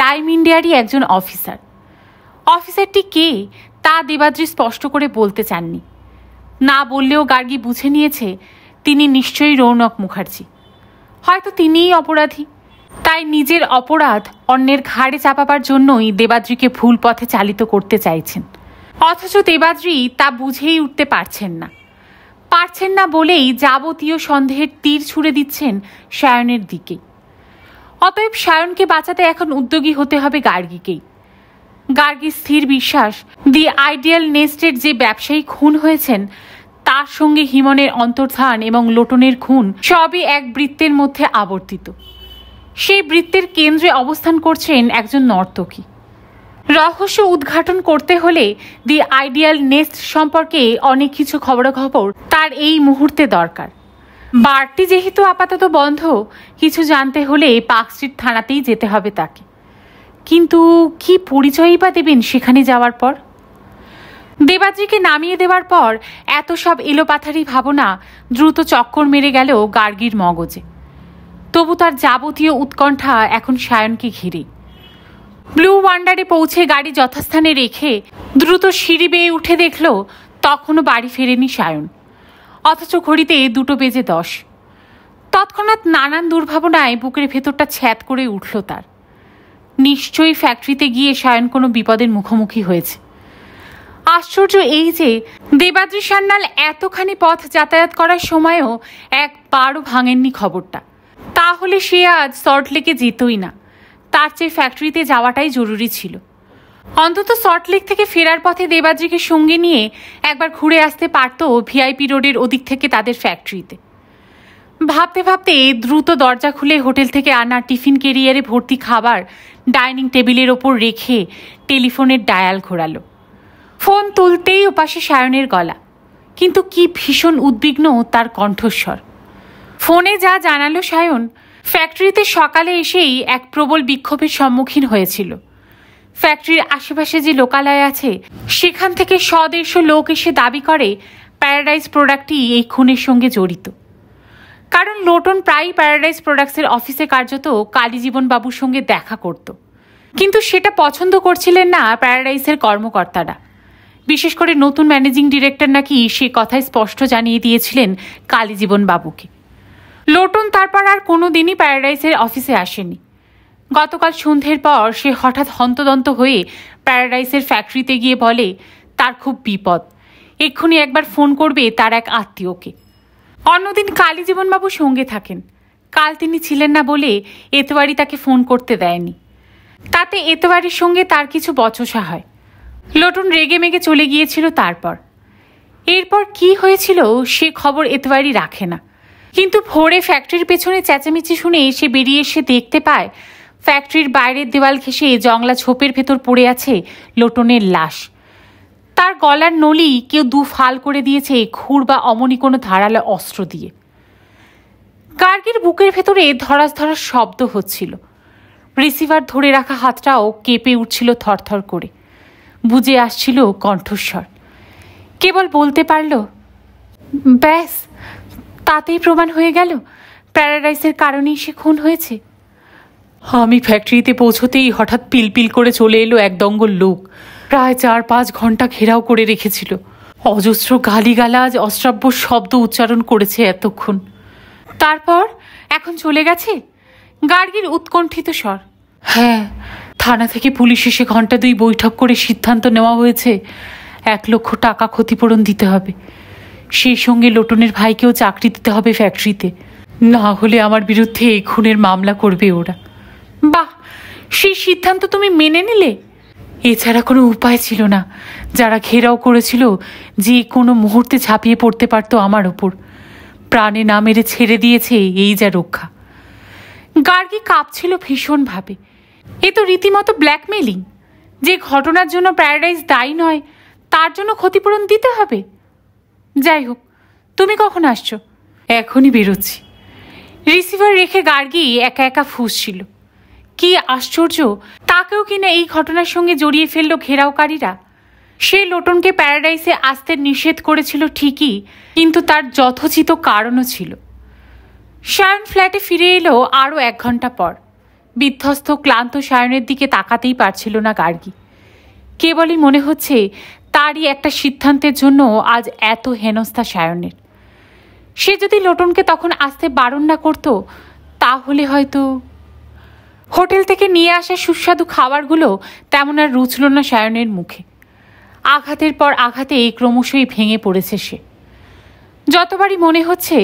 লাইম ইন্ডিয়ারই একজন অফিসার। অফিসারটি কে তা দেবাদ্রি স্পষ্ট করে বলতে চাননি। না বললেও গার্গী বুঝে নিয়েছে তিনি নিশ্চয়ই রৌনক মুখার্জি। হয়তো তিনিই অপরাধী। তাই নিজের অপরাধ অন্যের ঘাড়ে চাপাবার জন্যই দেবাদ্রিকে ভুল পথে চালিত করতে চাইছেন। অথচ দেবাদ্রি তা বুঝেই উঠতে পারছেন না বলেই যাবতীয় সন্দেহের তীর ছুড়ে দিচ্ছেন সায়নের দিকে। অতএব সায়নকে বাঁচাতে এখন উদ্যোগী হতে হবে গার্গীকেই। গার্গীর স্থির বিশ্বাস দি আইডিয়াল নেস্টের যে ব্যবসায়ী খুন হয়েছেন, তার সঙ্গে হিমনের অন্তর্ধান এবং লোটনের খুন সবই এক বৃত্তের মধ্যে আবর্তিত। সেই বৃত্তের কেন্দ্রে অবস্থান করছেন একজন নর্তকী। রহস্য উদ্ঘাটন করতে হলে দি আইডিয়াল নেস্ট সম্পর্কে অনেক কিছু খবরাখবর তার এই মুহূর্তে দরকার। বারটি যেহেতু আপাতত বন্ধ, কিছু জানতে হলে পার্ক স্ট্রিট থানাতেই যেতে হবে তাকে। কিন্তু কি পরিচয়ই বা দেবেন সেখানে যাওয়ার পর? দেবাদ্রিকে নামিয়ে দেওয়ার পর এত সব এলোপাথারি ভাবনা দ্রুত চক্কর মেরে গেল গার্গীর মগজে। তবু তার যাবতীয় উৎকণ্ঠা এখন সায়নকে ঘিরে। ব্লু ওয়ান্ডারে পৌঁছে গাড়ি যথাস্থানে রেখে দ্রুত সিঁড়ি বেয়ে উঠে দেখল তখনও বাড়ি ফেরেনি সায়ন, অথচ ঘড়িতে 2:10। তৎক্ষণাৎ নানান দুর্ভাবনায় বুকের ভেতরটা ছ্যাদ করে উঠল তার। নিশ্চয়ই ফ্যাক্টরিতে গিয়ে সায়ন কোনো বিপদের মুখোমুখি হয়েছে। আশ্চর্য এই যে দেবাদ্রি সান্যাল এতখানি পথ যাতায়াত করার সময়ও একবারও ভাঙেননি খবরটা। তাহলে সে আজ সল্টলেকে যেতই না, তার চেয়ে ফ্যাক্টরিতে যাওয়াটাই জরুরি ছিল। অন্তত সল্টলেক থেকে ফেরার পথে দেবাদ্রিকে সঙ্গে নিয়ে একবার ঘুরে আসতে পারত ভিআইপি রোডের ওদিক থেকে তাদের ফ্যাক্টরিতে। ভাবতে ভাবতে দ্রুত দরজা খুলে হোটেল থেকে আনা টিফিন ক্যারিয়ারে ভর্তি খাবার ডাইনিং টেবিলের ওপর রেখে টেলিফোনের ডায়াল ঘোরালো। ফোন তুলতেই ওপাশে সায়নের গলা, কিন্তু কি ভীষণ উদ্বিগ্ন তার কণ্ঠস্বর। ফোনে যা জানালো সায়ন, ফ্যাক্টরিতে সকালে এসেই এক প্রবল বিক্ষোভের সম্মুখীন হয়েছিল। ফ্যাক্টরির আশেপাশে যে লোকালয় আছে সেখান থেকে 100-150 লোক এসে দাবি করে প্যারাডাইজ প্রোডাক্টই এই খুনের সঙ্গে জড়িত। কারণ লোটন প্রায়ই প্যারাডাইজ প্রোডাক্টসের অফিসে কার্যত কালীজীবন বাবুর সঙ্গে দেখা করত, কিন্তু সেটা পছন্দ করছিলেন না প্যারাডাইজের কর্মকর্তারা। বিশেষ করে নতুন ম্যানেজিং ডিরেক্টর নাকি সে কথাই স্পষ্ট জানিয়ে দিয়েছিলেন কালীজীবন বাবুকে। লোটন তারপর আর কোনো দিনই প্যারাডাইজের অফিসে আসেনি। গতকাল সন্ধ্যের পর সে হঠাৎ হন্তদন্ত হয়ে প্যারাডাইজের ফ্যাক্টরিতে গিয়ে বলে তার খুব বিপদ, এক্ষুনি একবার ফোন করবে তার এক আত্মীয়কে। অন্যদিন কালীজীবনবাবু সঙ্গে থাকেন, কাল তিনি ছিলেন না বলে এতবারই তাকে ফোন করতে দেয়নি। তাতে এতবারের সঙ্গে তার কিছু বচসা হয়। লোটন রেগে মেগে চলে গিয়েছিল। এরপর কি হয়েছিল সে খবর এতবারই রাখে না, কিন্তু ভোরে ফ্যাক্টরির পেছনে চেঁচামেচি শুনে সে বেরিয়ে এসে দেখতে পায় ফ্যাক্টরির বাইরের দেওয়াল ঘেঁষে জংলা ঝোপের ভেতর পড়ে আছে লোটনের লাশ। তার গলার নলি কেউ 2 ফাল করে দিয়েছে খুর বা অমনি কোনো ধারালো অস্ত্র দিয়ে। গার্গীর বুকের ভেতরে ধরাস ধরাস শব্দ হচ্ছিল। রিসিভার ধরে রাখা হাতটাও কেঁপে উঠছিল থরথর করে। বুঝে আসছিল কণ্ঠস্বর। কেবল বলতে পারল, ব্যাস, তাতেই প্রমাণ হয়ে গেল প্যারাডাইসের কারণেই সে খুন হয়েছে। আমি ফ্যাক্টরিতে পৌঁছতেই হঠাৎ পিলপিল করে চলে এলো এক দঙ্গল লোক। প্রায় 4-5 ঘন্টা ঘেরাও করে রেখেছিল। অজস্র গালিগালাজ, অশ্রাব্য শব্দ উচ্চারণ করেছে এতক্ষণ। তারপর এখন চলে গেছে? গার্গীর উৎকণ্ঠিত স্বর। হ্যাঁ, থানা থেকে পুলিশ এসে ঘন্টা 2 বৈঠক করে সিদ্ধান্ত নেওয়া হয়েছে 1 লক্ষ টাকা ক্ষতিপূরণ দিতে হবে। সেই সঙ্গে লোটনের ভাইকেও চাকরি দিতে হবে ফ্যাক্টরিতে, না হলে আমার বিরুদ্ধে খুনের মামলা করবে ওরা। বাহ, সেই সিদ্ধান্ত তুমি মেনে নিলে? এছাড়া কোনো উপায় ছিল না। যারা ঘেরাও করেছিল যে কোনো মুহূর্তে ঝাঁপিয়ে পড়তে পারতো আমার ওপর। প্রাণে না মেরে ছেড়ে দিয়েছে, এই যা রক্ষা। গার্গী কাঁপছিল ভীষণভাবে। এ তো রীতিমতো ব্ল্যাকমেলিং। যে ঘটনার জন্য প্যারাডাইজ দায়ী নয় তার জন্য ক্ষতিপূরণ দিতে হবে। যাই হোক, তুমি কখন আসছো? এখনই বেরোচ্ছি। রিসিভার রেখে গার্গী একা একা ফুঁসছিল। কি আশ্চর্য, তাকেও কিনা এই ঘটনার সঙ্গে জড়িয়ে ফেলল ঘেরাওকারীরা। সে লোটনকে প্যারাডাইসে আসতে নিষেধ করেছিল ঠিকই, কিন্তু তার যথোচিত কারণও ছিল। সায়ন ফ্ল্যাটে ফিরে এলো আরও 1 ঘন্টা পর। বিধ্বস্ত ক্লান্ত সায়নের দিকে তাকাতেই পারছিল না গার্গী। কেবলই মনে হচ্ছে তারই একটা সিদ্ধান্তের জন্য আজ এত হেনস্থা সায়নের। সে যদি লোটনকে তখন আসতে বারণ না করত তাহলে হয়তো। হোটেল থেকে নিয়ে আসা সুস্বাদু খাবারগুলো তেমন আর রুচল না সায়নের মুখে। আঘাতের পর আঘাতে ক্রমশই ভেঙে পড়েছে সে। যতবারই মনে হচ্ছে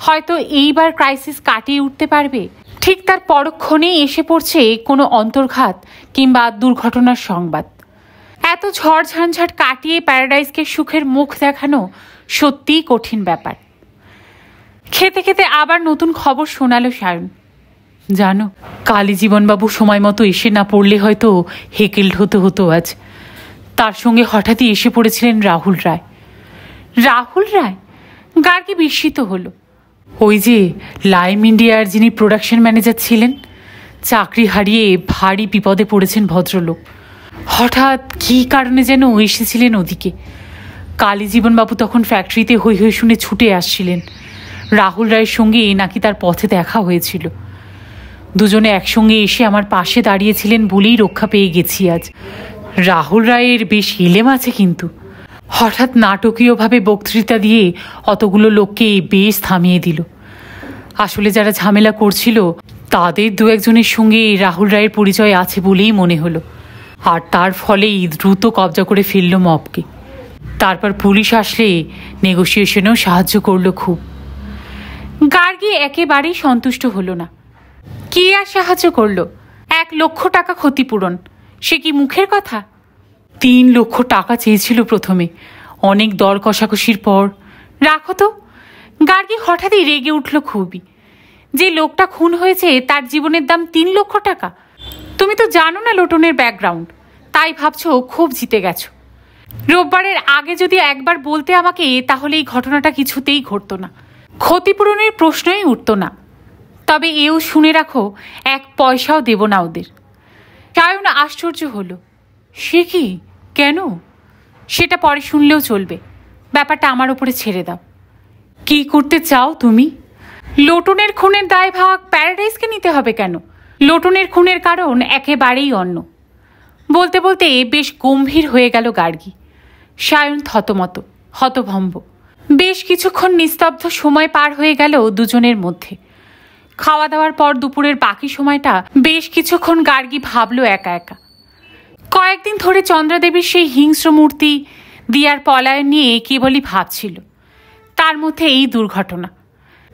হয়তো এইবার ক্রাইসিস কাটিয়ে উঠতে পারবে, ঠিক তার পরক্ষণেই এসে পড়ছে কোনো অন্তর্ঘাত কিংবা দুর্ঘটনার সংবাদ। এত ঝড় ঝঞ্ঝাট কাটিয়ে প্যারাডাইজকে সুখের মুখ দেখানো সত্যিই কঠিন ব্যাপার। খেতে খেতে আবার নতুন খবর শোনালো সায়ন। জানো, কালী জীবনবাবু সময় মতো এসে না পড়লে হয়তো হেকেল্ড হতো আজ। তার সঙ্গে হঠাৎই এসে পড়েছিলেন রাহুল রায়। রাহুল রায়? গার্গী বিস্মিত হলো। ওই যে লাইম ইন্ডিয়ার যিনি প্রোডাকশন ম্যানেজার ছিলেন, চাকরি হারিয়ে ভারী বিপদে পড়েছেন ভদ্রলোক। হঠাৎ কী কারণে যেন এসেছিলেন ওদিকে। কালী জীবনবাবু তখন ফ্যাক্টরিতে হই হই শুনে ছুটে আসছিলেন। রাহুল রায়ের সঙ্গে নাকি তার পথে দেখা হয়েছিল। দুজনে একসঙ্গে এসে আমার পাশে দাঁড়িয়েছিলেন বলেই রক্ষা পেয়ে গেছি আজ। রাহুল রায়ের বেশ এলেম আছে কিন্তু। হঠাৎ নাটকীয়ভাবে বক্তৃতা দিয়ে অতগুলো লোককে বেশ থামিয়ে দিল। আসলে যারা ঝামেলা করছিল তাদের দু একজনের সঙ্গে রাহুল রায়ের পরিচয় আছে বলেই মনে হলো, আর তার ফলেই দ্রুত কবজা করে ফেলল মবকে। তারপর পুলিশ আসলে নেগোসিয়েশনেও সাহায্য করলো খুব। গার্গী একেবারেই সন্তুষ্ট হলো না। কি আর সাহায্য করলো? 1 লক্ষ টাকা ক্ষতিপূরণ, সে কি মুখের কথা? 3 লক্ষ টাকা চেয়েছিল প্রথমে, অনেক দর কষাকষির পর। রাখো তো। গার্গী হঠাৎই রেগে উঠল খুবই। যে লোকটা খুন হয়েছে তার জীবনের দাম 3 লক্ষ টাকা? তুমি তো জানো না লোটনের ব্যাকগ্রাউন্ড, তাই ভাবছো খুব জিতে গেছো। রোববারের আগে যদি একবার বলতে আমাকে, তাহলে এই ঘটনাটা কিছুতেই ঘটতো না, ক্ষতিপূরণের প্রশ্নই উঠত না। তবে এও শুনে রাখো, 1 পয়সাও দেব না ওদের। সায়ন আশ্চর্য হলো। সে কি? কেন? সেটা পরে শুনলেও চলবে, ব্যাপারটা আমার উপরে ছেড়ে দাও। কি করতে চাও তুমি? লোটনের খুনের দায়ভাগ প্যারাডাইসকে নিতে হবে কেন? লোটনের খুনের কারণ একেবারেই অন্য। বলতে বলতে বেশ গম্ভীর হয়ে গেল গার্গী। সায়ন থতমত, হতভম্ব। বেশ কিছুক্ষণ নিস্তব্ধ সময় পার হয়ে গেল দুজনের মধ্যে। খাওয়া দাওয়ার পর দুপুরের বাকি সময়টা বেশ কিছুক্ষণ গার্গী ভাবলো একা একা। কয়েকদিন ধরে চন্দ্রাদেবীর সেই হিংস্র মূর্তি দিয়ার পলায়ন নিয়ে কেবলই ভাবছিল। তার মধ্যে এই দুর্ঘটনা।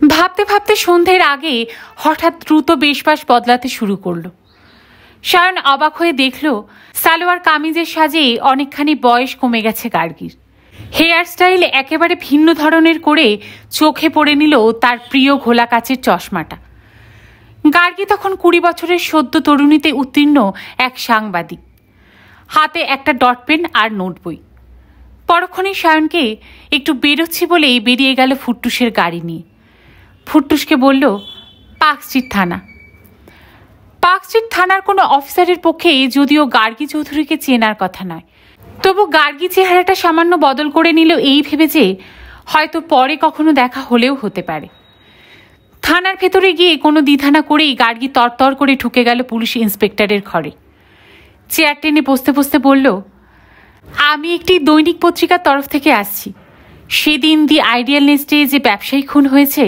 ভাবতে ভাবতে সন্ধ্যের আগে হঠাৎ দ্রুত বেশবাস বদলাতে শুরু করলো। সায়ন অবাক হয়ে দেখল সালোয়ার কামিজের সাজে অনেকখানি বয়স কমে গেছে গার্গীর। হেয়ার স্টাইল একেবারে ভিন্ন ধরনের করে চোখে পড়ে নিল তার প্রিয় ঘোলা কাচের চশমাটা। গার্গী তখন 20 বছরের সদ্য তরুণীতে উত্তীর্ণ এক সাংবাদিক, হাতে একটা ডট পেন আর নোট বই। পরক্ষণে সায়নকে একটু বেরোচ্ছি বলেই বেরিয়ে গেল ফুটটুসের গাড়ি নিয়ে। ফুটটুসকে বলল, পার্ক স্ট্রিট থানা। পার্ক স্ট্রিট থানার কোনো অফিসারের পক্ষে যদিও গার্গী চৌধুরীকে চেনার কথা নয়, তবু গার্গী চেহারাটা সামান্য বদল করে নিল এই ভেবে যে হয়তো পরে কখনো দেখা হলেও হতে পারে। থানার ভেতরে গিয়ে কোনো দ্বিধা না করেই গার্গী তরতর করে ঢুকে গেল পুলিশ ইন্সপেক্টরের ঘরে। চেয়ার টেনে বসতে বসতে বলল, আমি একটি দৈনিক পত্রিকার তরফ থেকে আসছি। সেদিন দি আইডিয়াল নেস্টে যে ব্যবসায়ী খুন হয়েছে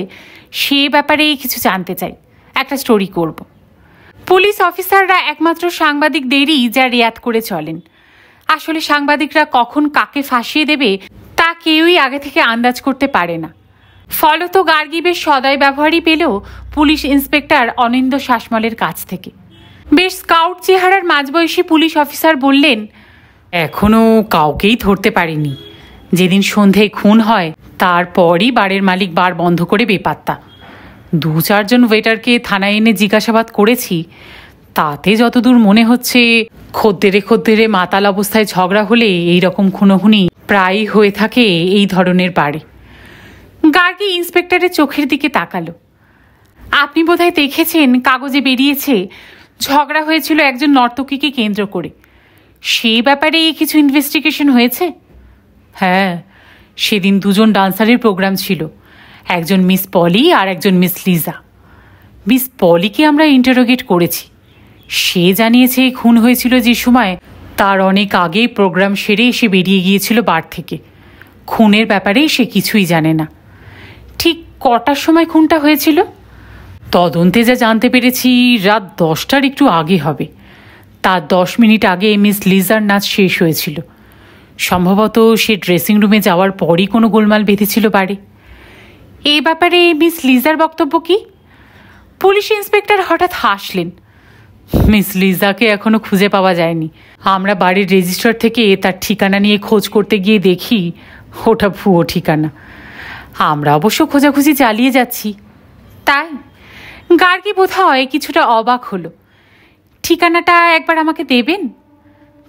সে ব্যাপারে কিছু জানতে চাই, একটা স্টোরি করব। পুলিশ অফিসাররা একমাত্র সাংবাদিকদেরই যা রেয়াত করে চলেন। আসলে সাংবাদিকরা কখন কাকে ফাঁসিয়ে দেবে তা কেউই আগে থেকে আন্দাজ করতে পারে না। ফলত গার্গী বেশ সদয় ব্যবহারই পেল পুলিশ ইন্সপেক্টর অনিন্দ শাসমলের কাছ থেকে। বেশ স্কাউট চেহারার মাঝবয়সী পুলিশ অফিসার বললেন, এখনও কাউকেই ধরতে পারিনি। যেদিন সন্ধ্যায় খুন হয় তারপরই বারের মালিক বার বন্ধ করে বেপাত্তা। 2-4 জন ওয়েটারকে থানায় এনে জিজ্ঞাসাবাদ করেছি, তাতে যতদূর মনে হচ্ছে খদ্দেরে মাতাল অবস্থায় ঝগড়া হলে এই রকম খুনোখুনি প্রায়ই হয়ে থাকে এই ধরনের বারে। গার্গী ইন্সপেক্টরের চোখের দিকে তাকালো। আপনি বোধহয় দেখেছেন কাগজে বেরিয়েছে ঝগড়া হয়েছিল একজন নর্তকীকে কেন্দ্র করে। সেই ব্যাপারে কিছু ইনভেস্টিগেশন হয়েছে? হ্যাঁ, সেদিন 2 জন ডান্সারের প্রোগ্রাম ছিল, একজন মিস পলি আর একজন মিস লিজা। মিস পলিকে আমরা ইন্টারোগেট করেছি। সে জানিয়েছে খুন হয়েছিল যে সময় তার অনেক আগেই প্রোগ্রাম সেরে এসে বেরিয়ে গিয়েছিল বার থেকে। খুনের ব্যাপারে সে কিছুই জানে না। ঠিক কটার সময় খুনটা হয়েছিল? তদন্তে যা জানতে পেরেছি রাত 10টার একটু আগে হবে। তার 10 মিনিট আগে মিস লিজার নাচ শেষ হয়েছিল। সম্ভবত সে ড্রেসিং রুমে যাওয়ার পরই কোনো গোলমাল বেঁধেছিল বাড়ি। এই ব্যাপারে মিস লিজার বক্তব্য কি? পুলিশ ইন্সপেক্টর হঠাৎ হাসলেন। মিস লিজাকে এখনো খুঁজে পাওয়া যায়নি। আমরা বাড়ির রেজিস্টার থেকে তার ঠিকানা নিয়ে খোঁজ করতে গিয়ে দেখি ওটা ভুয়ো ঠিকানা। আমরা অবশ্য খোঁজাখুঁজি চালিয়ে যাচ্ছি। তাই গার্গী বোধহয় কিছুটা অবাক হলো। ঠিকানাটা একবার আমাকে দেবেন?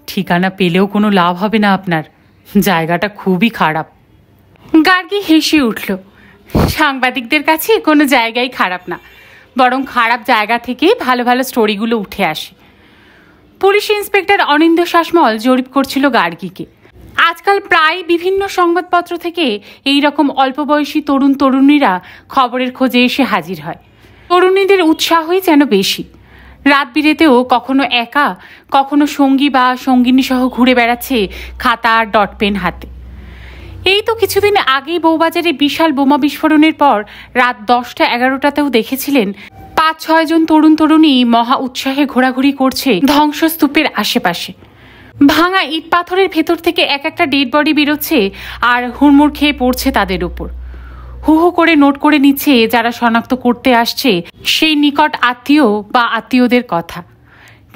ঠিকানা পেলেও কোনো লাভ হবে না আপনার, জায়গাটা খুবই খারাপ। গার্গী হেসে উঠল। সাংবাদিকদের কাছে কোনো জায়গাই খারাপ না, বরং খারাপ জায়গা থেকে ভালো ভালো স্টোরিগুলো উঠে আসে। পুলিশ ইন্সপেক্টর অনিন্দ্য শাসমল জরিপ করছিল গার্গীকে। আজকাল প্রায় বিভিন্ন সংবাদপত্র থেকে এই রকম অল্প বয়সী তরুণ তরুণীরা খবরের খোঁজে এসে হাজির হয়। তরুণীদের উৎসাহই যেন বেশি। রাত বিরেতেও কখনো একা, কখনো সঙ্গী বা সঙ্গিনী সহ ঘুরে বেড়াচ্ছে খাতা আর ডট পেন হাতে। এই তো কিছুদিন আগেই বউবাজারে বিশাল বোমা বিস্ফোরণের পর রাত 10টা-11টাতেও দেখেছিলেন 5-6 জন তরুণ তরুণী মহা উৎসাহে ঘোরাঘুরি করছে ধ্বংসস্তূপের আশেপাশে। ভাঙা ইট পাথরের ভেতর থেকে এক একটা ডেড বডি বেরোচ্ছে আর হুড়মুড় খেয়ে পড়ছে তাদের উপর। হু হু করে নোট করে নিচ্ছে যারা শনাক্ত করতে আসছে সেই নিকট আত্মীয় বা আত্মীয়দের কথা।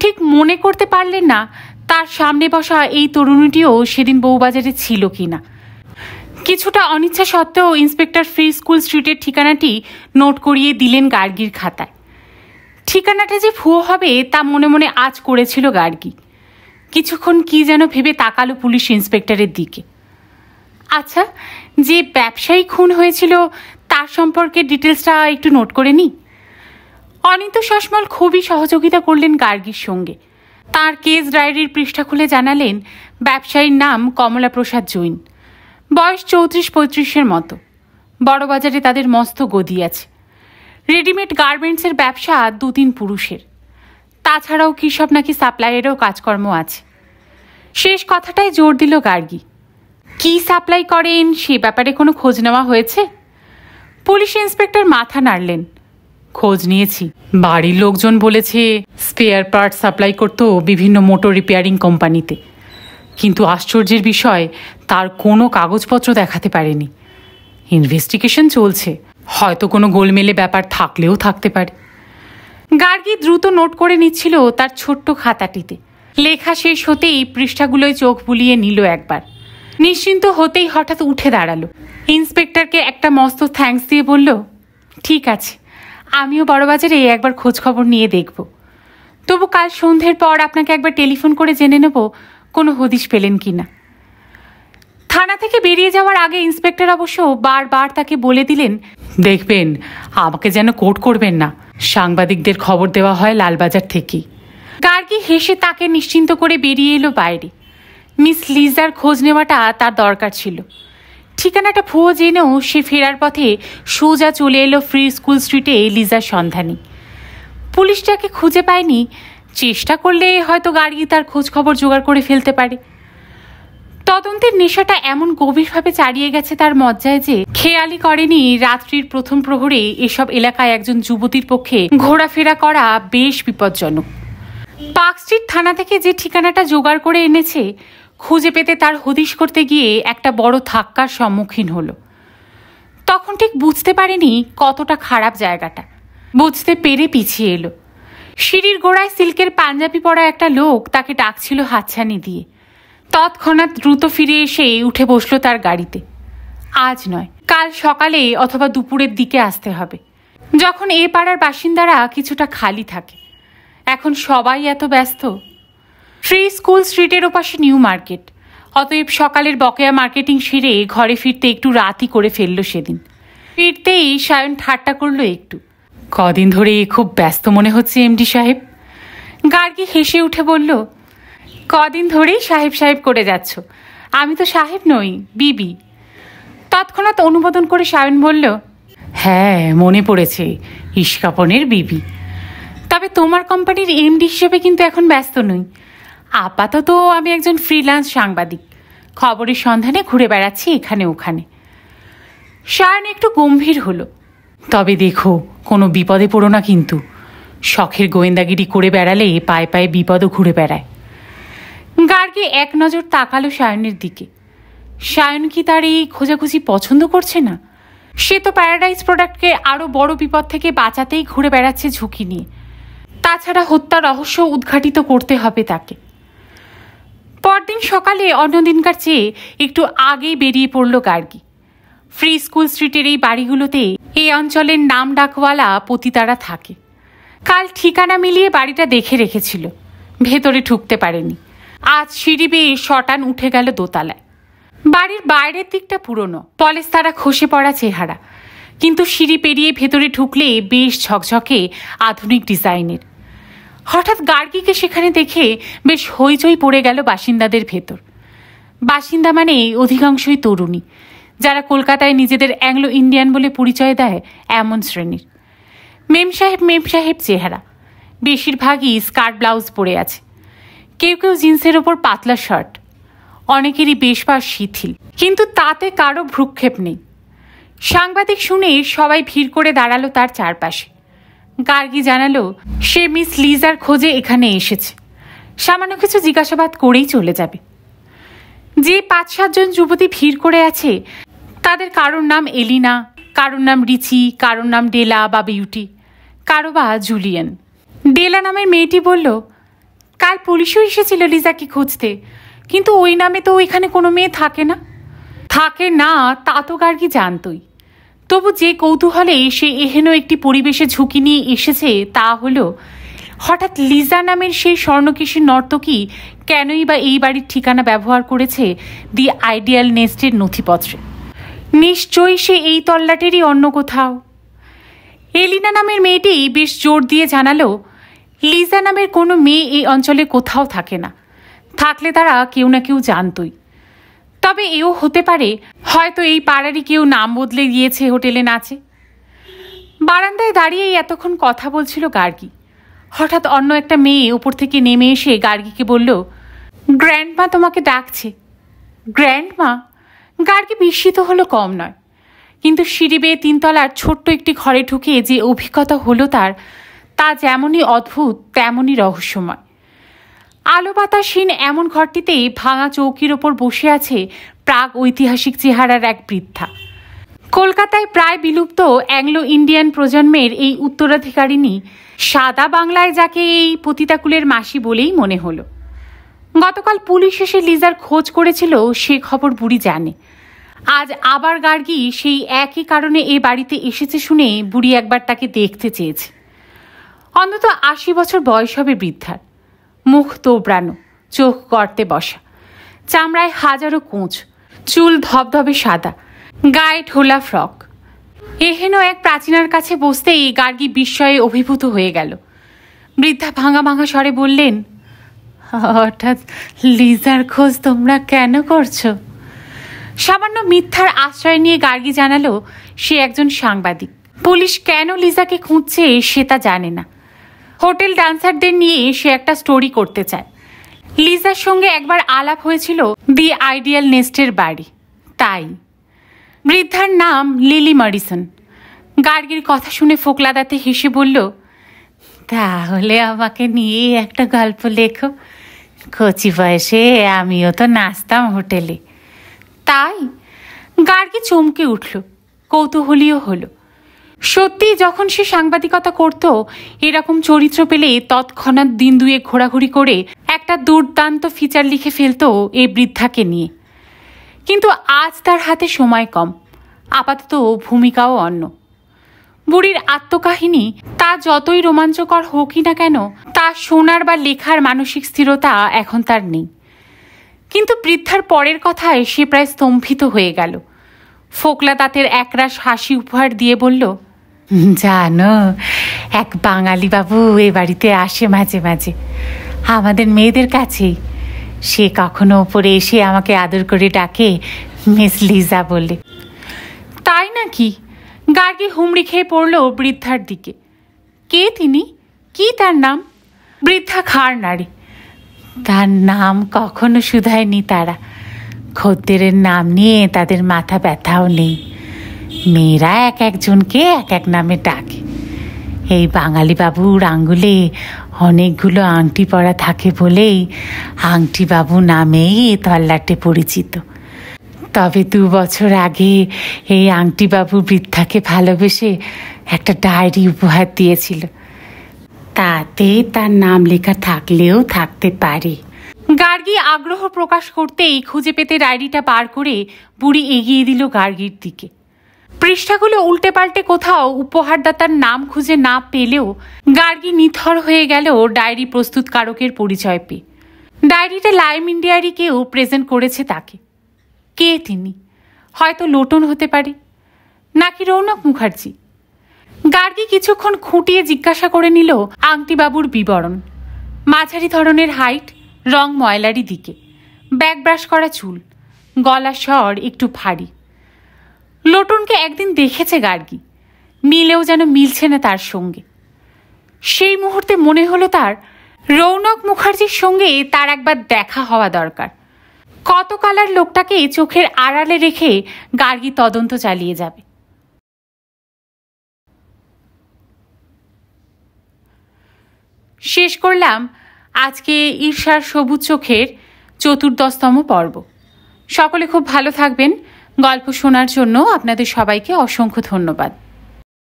ঠিক মনে করতে পারলেন না তার সামনে বসা এই তরুণীটিও সেদিন বউবাজারে ছিল কিনা। কিছুটা অনিচ্ছা সত্ত্বেও ইন্সপেক্টর ফ্রি স্কুল স্ট্রিটের ঠিকানাটি নোট করিয়ে দিলেন গার্গীর খাতায়। ঠিকানাটা যে ভুয়ো হবে তা মনে মনে আজ করেছিল গার্গী। কিছুক্ষণ কি যেন ভেবে তাকালো পুলিশ ইন্সপেক্টরের দিকে। আচ্ছা, যে ব্যবসায়ী খুন হয়েছিল তার সম্পর্কে ডিটেলসটা একটু নোট করে নি। অনিন্দ্য শাসমল খুবই সহযোগিতা করলেন গার্গীর সঙ্গে। তার কেস ডায়েরির পৃষ্ঠা খুলে জানালেন ব্যবসায়ীর নাম কমলা প্রসাদ জৈন, বয়স 34-35-এর মতো। বড়বাজারে তাদের মস্ত গদি আছে। রেডিমেড গার্মেন্টসের ব্যবসা 2-3 পুরুষের। তাছাড়াও কী সব নাকি সাপ্লাইয়েরও কাজকর্ম আছে। শেষ কথাটাই জোর দিল গার্গী। কি সাপ্লাই করেন সে ব্যাপারে কোনো খোঁজ নেওয়া হয়েছে? পুলিশ ইন্সপেক্টর মাথা নাড়লেন। খোঁজ নিয়েছি। বাড়ির লোকজন বলেছে স্পেয়ার পার্ট সাপ্লাই করতো বিভিন্ন মোটর রিপেয়ারিং কোম্পানিতে, কিন্তু আশ্চর্যের বিষয় তার কোনো কাগজপত্র দেখাতে পারেনি। ইনভেস্টিগেশন চলছে, হয়তো কোনো গোলমেলে ব্যাপার থাকলেও থাকতে পারে। গার্গী দ্রুত নোট করে নিচ্ছিল তার ছোট্ট খাতাটিতে। লেখা শেষ হতেই পৃষ্ঠাগুলোয় চোখ বুলিয়ে নিল একবার। নিশ্চিন্ত হতেই হঠাৎ উঠে দাঁড়ালো। ইন্সপেক্টরকে একটা মস্ত থ্যাঙ্কস দিয়ে বলল, ঠিক আছে, আমিও বড়বাজারে একবার খোঁজ খবর নিয়ে দেখব। তবু কাল সন্ধ্যের পর আপনাকে একবার টেলিফোন করে জেনে নেব কোনো হদিশ পেলেন কি না। থানা থেকে বেরিয়ে যাওয়ার আগে ইন্সপেক্টর অবশ্য বারবার তাকে বলে দিলেন, দেখবেন আমাকে যেন কোর্ট করবেন না। সাংবাদিকদের খবর দেওয়া হয় লালবাজার থেকেই। গার্গী হেসে তাকে নিশ্চিন্ত করে বেরিয়ে এলো বাইরে। মিস লিজার খোঁজ নেওয়াটা তার দরকার ছিল। ঠিকানাটা ভুয়ো জেনেও সে ফেরার পথে সোজা চলে এলো ফ্রি স্কুল স্ট্রিটে লিজার সন্ধানে। পুলিশ যাকে খুঁজে পায়নি, চেষ্টা করলে হয়তো গার্গী তার খোঁজ খবর জোগাড় করে ফেলতে পারে। তদন্তের নেশাটা এমন গভীরভাবে চালিয়ে গেছে তার মজ্জায় যে খেয়ালই করেনি রাত্রির প্রথম প্রহরে এসব এলাকায় একজন যুবতীর পক্ষে ঘোরাফেরা করা বেশ বিপজ্জনক। পার্ক স্ট্রিট থানা থেকে যে ঠিকানাটা জোগাড় করে এনেছে, খুঁজে পেতে তার হদিশ করতে গিয়ে একটা বড় ধাক্কার সম্মুখীন হলো। তখন ঠিক বুঝতে পারেনি কতটা খারাপ জায়গাটা। বুঝতে পেরে পিছিয়ে এলো। সিঁড়ির গোড়ায় সিল্কের পাঞ্জাবি পরা একটা লোক তাকে ডাকছিল হাতছানি দিয়ে। তৎক্ষণাৎ দ্রুত ফিরে এসে উঠে বসলো তার গাড়িতে। আজ নয়, কাল সকালে অথবা দুপুরের দিকে আসতে হবে, যখন এ পাড়ার বাসিন্দারা কিছুটা খালি থাকে। এখন সবাই এত ব্যস্ত। ফ্রি স্কুল স্ট্রিটের ওপাশে নিউ মার্কেট, অতএব সকালের বকেয়া মার্কেটিং সেরে ঘরে ফিরতে একটু রাতই করে ফেলল সেদিন। ফিরতেই সায়ন ঠাট্টা করলো একটু, কদিন ধরে খুব ব্যস্ত মনে হচ্ছে এমডি সাহেব। গার্গী হেসে উঠে বলল, কদিন ধরেই সাহেব সাহেব করে যাচ্ছ, আমি তো সাহেব নই, বিবি। তৎক্ষণাৎ অনুমোদন করে সায়ন বলল, হ্যাঁ মনে পড়েছে, ইস্কাপনের বিবি। তবে তোমার কোম্পানির এমডি হিসেবে কিন্তু এখন ব্যস্ত নই। আপাতত আমি একজন ফ্রিল্যান্স সাংবাদিক, খবরের সন্ধানে ঘুরে বেড়াচ্ছি এখানে ওখানে। সায়ন একটু গম্ভীর হলো। তবে দেখো কোনো বিপদে পড়ো না কিন্তু। শখের গোয়েন্দাগিরি করে বেড়ালে পায়ে পায়ে বিপদও ঘুরে বেড়ায়। গার্গী এক নজর তাকালো সায়নের দিকে। সায়ন কি তার এই খোঁজাখুঁজি পছন্দ করছে না? সে তো প্যারাডাইজ প্রোডাক্টকে আরও বড় বিপদ থেকে বাঁচাতেই ঘুরে বেড়াচ্ছে ঝুঁকি নিয়ে। তাছাড়া হত্যা রহস্য উদ্ঘাটিত করতে হবে তাকে। পরদিন সকালে অন্যদিনকার চেয়ে একটু আগেই বেরিয়ে পড়ল গার্গী। ফ্রি স্কুল স্ট্রিটের এই বাড়িগুলোতে এই অঞ্চলের নাম ডাকওয়ালা পতিতারা থাকে। কাল ঠিকানা মিলিয়ে বাড়িটা দেখে রেখেছিল, ভেতরে ঢুকতে পারেনি। আজ সিঁড়ি বেয়ে শটান উঠে গেল দোতলায়। বাড়ির বাইরের দিকটা পুরনো, পলেস্তারা খসে পড়া চেহারা, কিন্তু সিঁড়ি পেরিয়ে ভেতরে ঢুকলে বেশ ঝকঝকে আধুনিক ডিজাইনের। হঠাৎ গার্গীকে সেখানে দেখে বেশ হইচই পড়ে গেল বাসিন্দাদের ভেতর। বাসিন্দা মানে অধিকাংশই তরুণী, যারা কলকাতায় নিজেদের অ্যাংলো ইন্ডিয়ান বলে পরিচয় দেয় এমন শ্রেণীর। মেম সাহেব চেহারা, বেশিরভাগই স্কার্ট ব্লাউজ পরে আছে, কেউ কেউ জিন্সের ওপর পাতলা শার্ট। অনেকেরই বেশ বা শিথিল, কিন্তু তাতে কারো ভ্রুক্ষেপ নেই। সাংবাদিক শুনে সবাই ভিড় করে দাঁড়ালো তার চারপাশে। গার্গী জানালো সে মিস লিজার খোঁজে এখানে এসেছে, সামান্য কিছু জিজ্ঞাসাবাদ করেই চলে যাবে। যে 5-7 জন যুবতী ভিড় করে আছে তাদের কারোর নাম এলিনা, কারোর নাম রিচি, কারোর নাম ডেলা বা বিউটি, কারো বা জুলিয়ান। ডেলা নামের মেয়েটি বলল, কাল পুলিশও এসেছিল লিজাকে খুঁজতে, কিন্তু ওই নামে তো এখানে কোনো মেয়ে থাকে না। থাকে না তা তো গার্গী জানতই, তবু যে কৌতূহলে সে এহেন একটি পরিবেশে ঝুঁকি নিয়ে এসেছে তা হলো হঠাৎ লিজা নামের সেই স্বর্ণকেশী নর্তকী কেনই বা এই বাড়ির ঠিকানা ব্যবহার করেছে দি আইডিয়াল নেস্টের নথিপত্রে। নিশ্চয়ই সে এই তল্লাটেরই অন্য কোথাও। এলিনা নামের মেয়েটি বেশ জোর দিয়ে জানালো লিজা নামের কোনো মেয়ে এই অঞ্চলে কোথাও থাকে না, থাকলে তারা কেউ না কেউ জানতই। তবে এও হতে পারে হয়তো এই পাড়ারই কেউ নাম বদলে গিয়েছে হোটেলে নাচে। বারান্দায় দাঁড়িয়েই এতক্ষণ কথা বলছিল গার্গী। হঠাৎ অন্য একটা মেয়ে ওপর থেকে নেমে এসে গার্গীকে বলল, গ্র্যান্ডমা তোমাকে ডাকছে। গ্র্যান্ডমা? গার্গী বিস্মিত হলো কম নয়, কিন্তু সিঁড়ি বেয়ে 3 তলার ছোট্ট একটি ঘরে ঢুকে যে অভিজ্ঞতা হলো তার, তা যেমনই অদ্ভুত তেমনই রহস্যময়। আলো বাতাসহীন এমন ঘরটিতে ভাঙা চৌকির ওপর বসে আছে প্রাগ ঐতিহাসিক চেহারার এক বৃদ্ধা। কলকাতায় প্রায় বিলুপ্ত অ্যাংলো ইন্ডিয়ান প্রজন্মের এই উত্তরাধিকারিণী সাদা বাংলায় যাকে এই পতিতাকুলের মাসি বলেই মনে হলো। গতকাল পুলিশ এসে লিজার খোঁজ করেছিল সে খবর বুড়ি জানে। আজ আবার গার্গী সেই একই কারণে এ বাড়িতে এসেছে শুনে বুড়ি একবার তাকে দেখতে চেয়েছে। অন্তত 80 বছর বয়স হবে বৃদ্ধার, মুখ তোবড়ানো, চোখ গর্তে বসা, চামড়ায় হাজারো কোঁচ, চুল ধবধবে সাদা, গায়ে ঢোলা ফ্রক। এহেন এক প্রাচীনার কাছে বসতেই গার্গী বিস্ময়ে অভিভূত হয়ে গেল। বৃদ্ধা ভাঙা ভাঙা স্বরে বললেন, হঠাৎ লিজার খোঁজ তোমরা কেন করছো? সামান্য মিথ্যার আশ্রয় নিয়ে গার্গী জানালো সে একজন সাংবাদিক। পুলিশ কেন লিজাকে খুঁজছে সে তা জানে না। হোটেল ডান্সারদের নিয়ে সে একটা স্টোরি করতে চায়। লিজার সঙ্গে একবার আলাপ হয়েছিল দি আইডিয়াল নেস্টের বাড়ি, তাই। বৃদ্ধার নাম লিলি মরিসন। গার্গীর কথা শুনে ফোকলা দাঁতে হেসে বলল, তাহলে আমাকে নিয়ে একটা গল্প লেখো। কচি বয়সে আমিও তো নাচতাম হোটেলে। তাই? গার্গী চমকে উঠল, কৌতূহলীও হলো। সত্যি যখন সে সাংবাদিকতা করত এরকম চরিত্র পেলে তৎক্ষণাৎ দিন 2 ঘোরাঘুরি করে একটা দুর্দান্ত ফিচার লিখে ফেলত এই বৃদ্ধাকে নিয়ে। কিন্তু আজ তার হাতে সময় কম, আপাতত ভূমিকাও অন্য। বুড়ির আত্মকাহিনী তা যতই রোমাঞ্চকর হোকই না কেন, তা শোনার বা লেখার মানসিক স্থিরতা এখন তার নেই। কিন্তু বৃদ্ধার পরের কথায় সে প্রায় স্তম্ভিত হয়ে গেল। ফোকলা দাঁতের একরাশ হাসি উপহার দিয়ে বলল, জানো, এক বাঙালি বাবু এ বাড়িতে আসে মাঝে মাঝে, আমাদের মেয়েদের কাছেই। সে কখনো ওপরে এসে আমাকে আদর করে ডাকে মিস লিজা বলে। তাই নাকি? গার্গী হুমড়ি খেয়ে পড়ল বৃদ্ধার দিকে। কে তিনি? কি তার নাম? বৃদ্ধা খাড় নাড়ে। তার নাম কখনো শুধায়নি তারা। খদ্দেরের নাম নিয়ে তাদের মাথা ব্যথাও নেই। মেয়েরা এক একজনকে এক এক নামে ডাকে। এই বাঙালি বাবুর আঙ্গুলে অনেকগুলো আংটি পরা থাকে বলেই আংটি বাবু নামেই এ তল্লাটে পরিচিত। তবে 2 বছর আগে এই আংটি বাবু বৃদ্ধাকে ভালোবেসে একটা ডায়েরি উপহার দিয়েছিল। তাতে তার নাম লেখা থাকলেও থাকতে পারে। গার্গী আগ্রহ প্রকাশ করতেই খুঁজে পেতে ডায়েরিটা বার করে বুড়ি এগিয়ে দিল গার্গীর দিকে। পৃষ্ঠাগুলো উল্টে পাল্টে কোথাও উপহারদাতার নাম খুঁজে না পেলেও গার্গী নিথর হয়ে গেল ডায়েরি প্রস্তুতকারকের পরিচয় পেয়ে। ডায়েরিটা লাইম ইন্ডিয়ারিকেও প্রেজেন্ট করেছে তাকে। কে তিনি? হয়তো লোটন হতে পারে, নাকি রৌনক মুখার্জি। গার্গী কিছুক্ষণ খুঁটিয়ে জিজ্ঞাসা করে নিল আংটিবাবুর বিবরণ। মাঝারি ধরনের হাইট, রং ময়লারি দিকে, ব্যাক ব্রাশ করা চুল, গলা স্বর একটু ভারী। লোটনকে একদিন দেখেছে গার্গী, মিলেও যেন মিলছে না তার সঙ্গে। সেই মুহূর্তে মনে হলো তার রৌনক মুখার্জির সঙ্গে তার একবার দেখা হওয়া দরকার। কত কালার লোকটাকে চোখের আড়ালে রেখে গার্গী তদন্ত চালিয়ে যাবে। শেষ করলাম আজকে ঈর্ষার সবুজ চোখের 14তম পর্ব। সকলে খুব ভালো থাকবেন। গল্প শোনার জন্য আপনাদের সবাইকে অসংখ্য ধন্যবাদ।